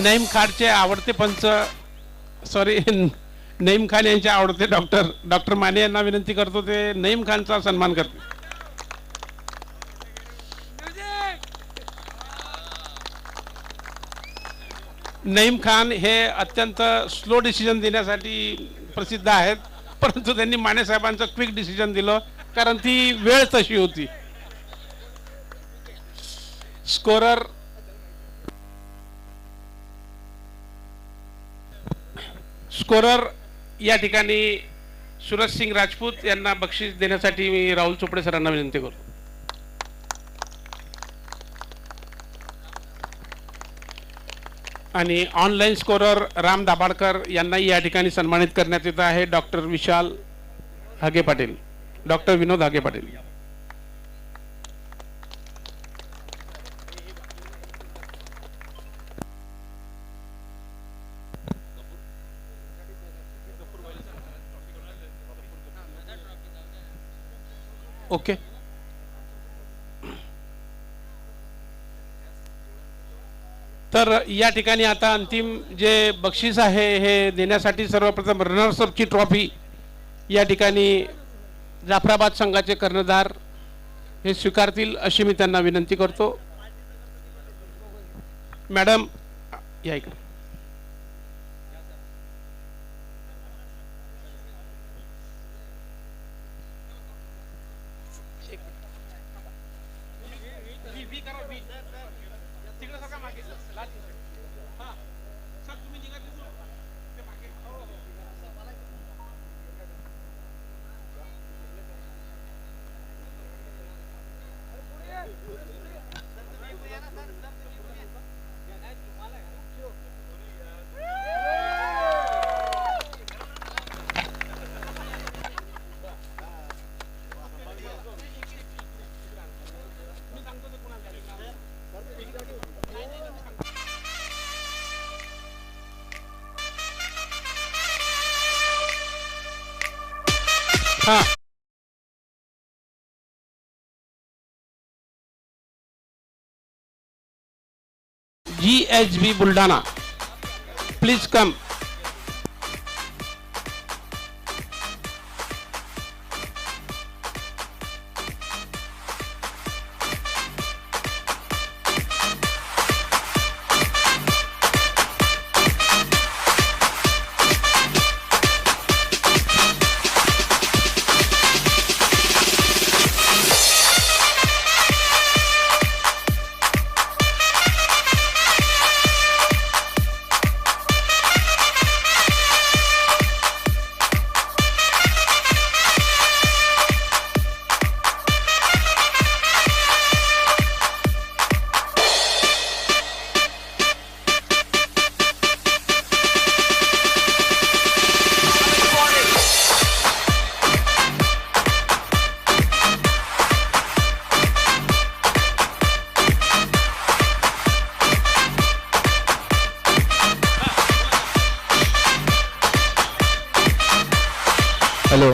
नईम खानचे आवडते पंच सॉरी नईम खान यांचे आवडते डॉक्टर माने यांना विनंती करतो ते नईम खानचा सन्मान करते. नईम खान हे अत्यंत स्लो डिसिजन देण्यासाठी प्रसिद्ध आहेत, परंतु त्यांनी माने साहेबांचं क्विक डिसिजन दिलं कारण ती वेळ तशी होती. स्कोरर या ठिकाणी सूरज सिंग राजपूत यांना बक्षीस देण्यासाठी मी राहुल चोपडे सरांना विनंती करतो. आणि ऑनलाईन स्कोरर राम दाभाडकर यांनाही या ठिकाणी सन्मानित करण्यात येत आहे. डॉक्टर विशाल हागे पाटील, डॉक्टर विनोद हागे पाटील. ओके. तर या ठिकाणी आता अंतिम जे बक्षीस आहे हे देण्यासाठी सर्वप्रथम रनर्स अपची ट्रॉफी या ठिकाणी जाफराबाद संघाचे कर्णधार हे स्वीकारतील अशी मी त्यांना विनंती करतो. मॅडम या इकडे. हाँ GHB Buldhana please come. Hello.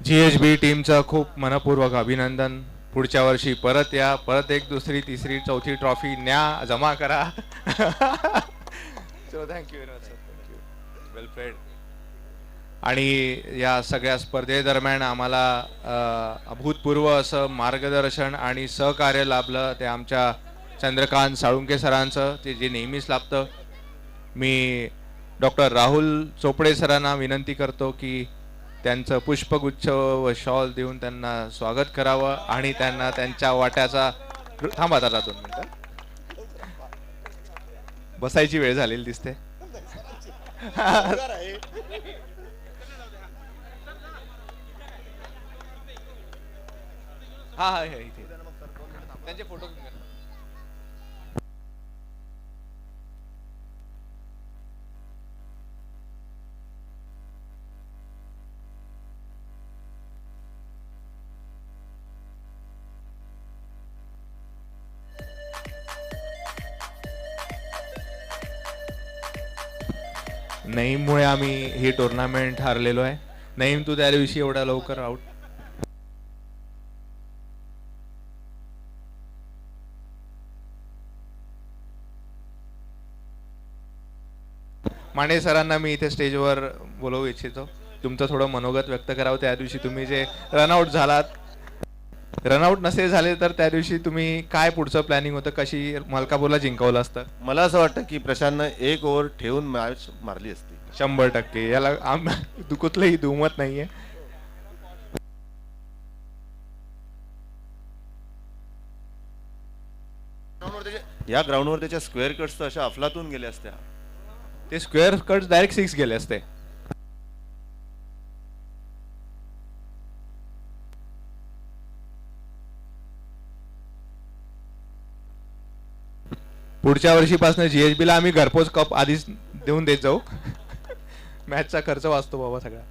GHB टीमचं खूप मनपूर्वक अभिनंदन. पुढच्या वर्षी परत या, परत एक दुसरी तिसरी चौथी ट्रॉफी न्या, जमा करा. So thank you Vinod sir, thank you, well played. आणि या सगळ्या स्पर्धेदरम्यान आम्हाला अभूतपूर्व असं मार्गदर्शन आणि सहकार्य लाभलं ते आमच्या चंद्रकांत साळुंके सरांचं, ते जे नेहमीच लाभतं. मी डॉक्टर राहुल चोपडे सरांना विनंती करतो की त्यांचं पुष्पगुच्छ व शॉल देऊन त्यांना स्वागत करावं आणि त्यांना त्यांच्या वाट्याचा थांबा जरा 2 मिनिटं, बसायची वेळ झालेली दिसते. हा हा इथे त्यांचे फोटो घेऊन घ्या. नईममुळे आम्ही ही टुर्नामेंट हारलेलो आहे. नईम तू त्या दिवशी एवढा लवकर आउट. माने सरांना मी इथे स्टेजवर बोलवू इच्छितो. तुमचं थोडं मनोगत व्यक्त करावं. त्या दिवशी तुम्ही जे रनआउट झालात, रनआउट नसे झाले तर त्या दिवशी तुम्ही काय पुढचं प्लॅनिंग होतं, कशी मलकापूरला जिंकवलं असतं? मला असं वाटतं की प्रशांतनं 1 ओव्हर ठेवून मॅच मारली असती. 100% याला कुठलंही दुमत नाहीये. या ग्राउंडवर त्याच्या स्क्वेअर कट्स तर अशा अफलातून गेल्या असत्या. ते स्क्वेअर कट डायरेक्ट 6 गेले असते. पुढच्या वर्षीपासून GHB ला आम्ही घरपोच कप आधीच देऊन देत जाऊ. मॅचचा खर्च वाचतो बाबा सगळा.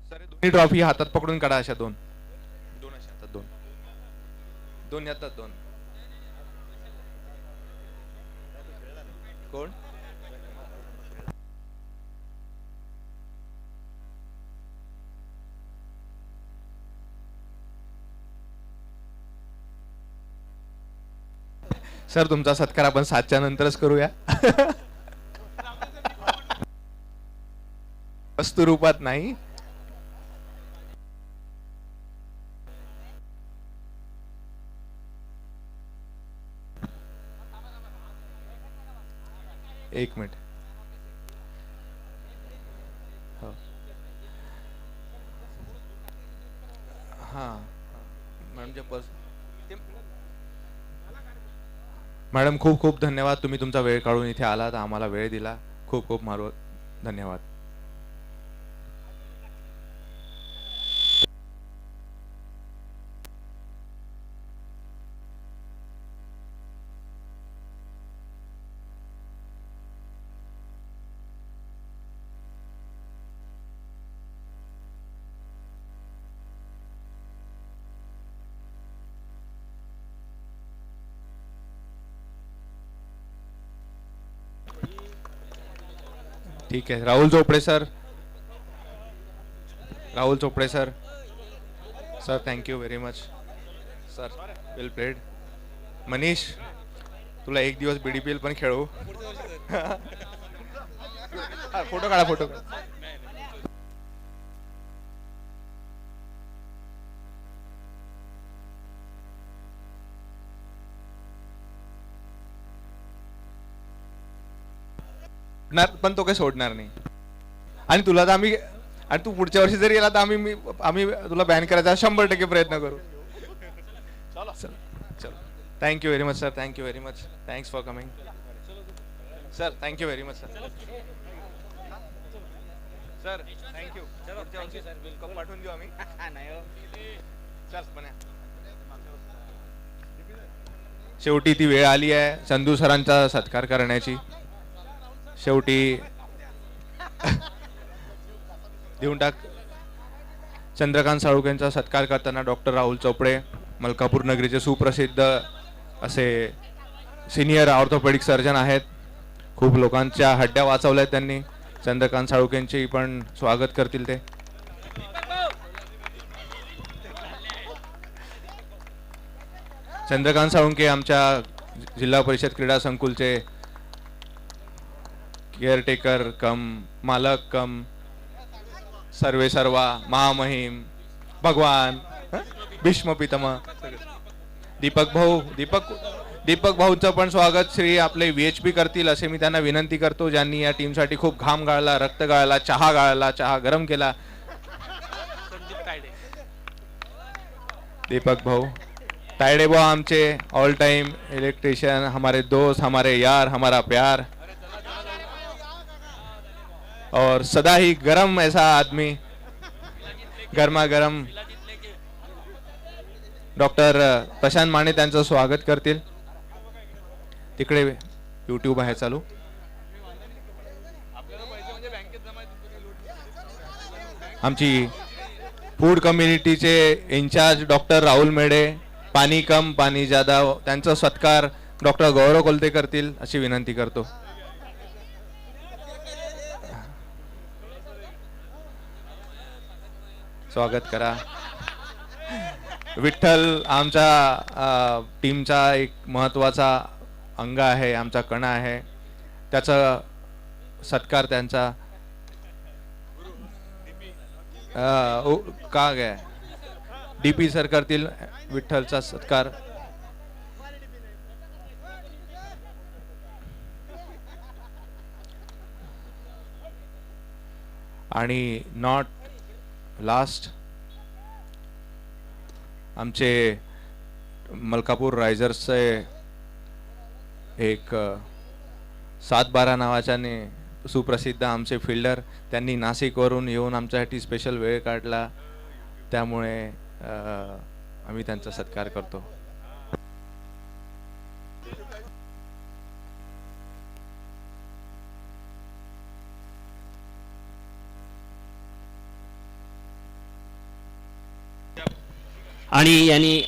सर दोन्ही ट्रॉफी हातात पकडून काढा. अशा दोन अशा हातात दोन हातात दोन. कोण सर तुमचा सत्कार आपण 7च्या नंतरच करूया. वस्तू रूपात नाही. एक मिनिट. हा मॅडम खूप खूप धन्यवाद. तुम्ही तुमचा वेळ काढून इथे आलात, आम्हाला वेळ दिला. खूप खूप धन्यवाद. ठीक आहे. Rahul Chopde sir. Rahul Chopde sir. Sir thank you very much sir. Well played. Manish तुला एक दिवस BDPL पण खेळू. फोटो काढा. फोटो काढा. पण तो काही सोडणार नाही. आणि तुला तर आम्ही, आणि तू पुढच्या वर्षी जरी गेला तर आम्ही तुला बॅन करायचा 100% प्रयत्न करू. चलो. Thank you very much sir. Thank you very much. Thanks for coming sir. Thank you very much sir. Sir thank you. Thank you sir. Welcome पाठवून देऊ आम्ही. शेवटी ती वेळ आली आहे चंदू सरांचा सत्कार करण्याची. शेवटी देऊन टाक. चंद्रकांत साळुंखेंचा सत्कार करताना डॉक्टर राहुल चोपडे, मलकापूर नगरीचे सुप्रसिद्ध असे सिनियर ऑर्थोपेडिक सर्जन आहेत. खूप लोकांच्या हड्ड्या वाचवल्यात त्यांनी. चंद्रकांत साळुंखेंचे पण स्वागत करतील ते. चंद्रकांत साळुंखे आमच्या जिल्हा परिषद क्रीडा संकुलचे केअरटेकर कम मालक कम सर्वे सर्वा महामहिम भगवान भीष्म पितामह दीपक भाऊचं पण स्वागत श्री आपले VHP करतील असे मी त्यांना विनंती करतो, ज्यांनी या टीमसाठी खूप घाम गाळला, रक्त गाळला, चहा गरम केला. दीपक भाऊ तायडे भाऊ आमचे ऑल टाइम इलेक्ट्रिशियन, हमारे दोस्त, हमारे यार, हमारा प्यार और सदा ही गरम ऐसा आदमी, गरमा गरम डॉक्टर प्रशांत माने त्यांचं स्वागत करतील. तिकडे YouTube आहे चालू. आमची फूड कम्युनिटीचे इन्चार्ज डॉक्टर राहुल मेढे, पाणी कम पाणी जादा, त्यांचा सत्कार डॉक्टर गौरव कोलते करतील अशी विनंती करतो. स्वागत करा. विठ्ठल आमच्या टीमचा एक महत्त्वाचा अंग आहे, आमचा कणा आहे, त्याचा सत्कार त्यांचा का गे डीपी सर करतील विठ्ठलचा सत्कार. आणि नॉट लास्ट आमचे मलकापूर रायझर्सचे एक 7-12 नावाच्याने सुप्रसिद्ध आमचे फिल्डर, त्यांनी नाशिकवरून येऊन आमच्यासाठी स्पेशल वेळ काढला, त्यामुळे आम्ही त्यांचा सत्कार करतो. आणि यांनी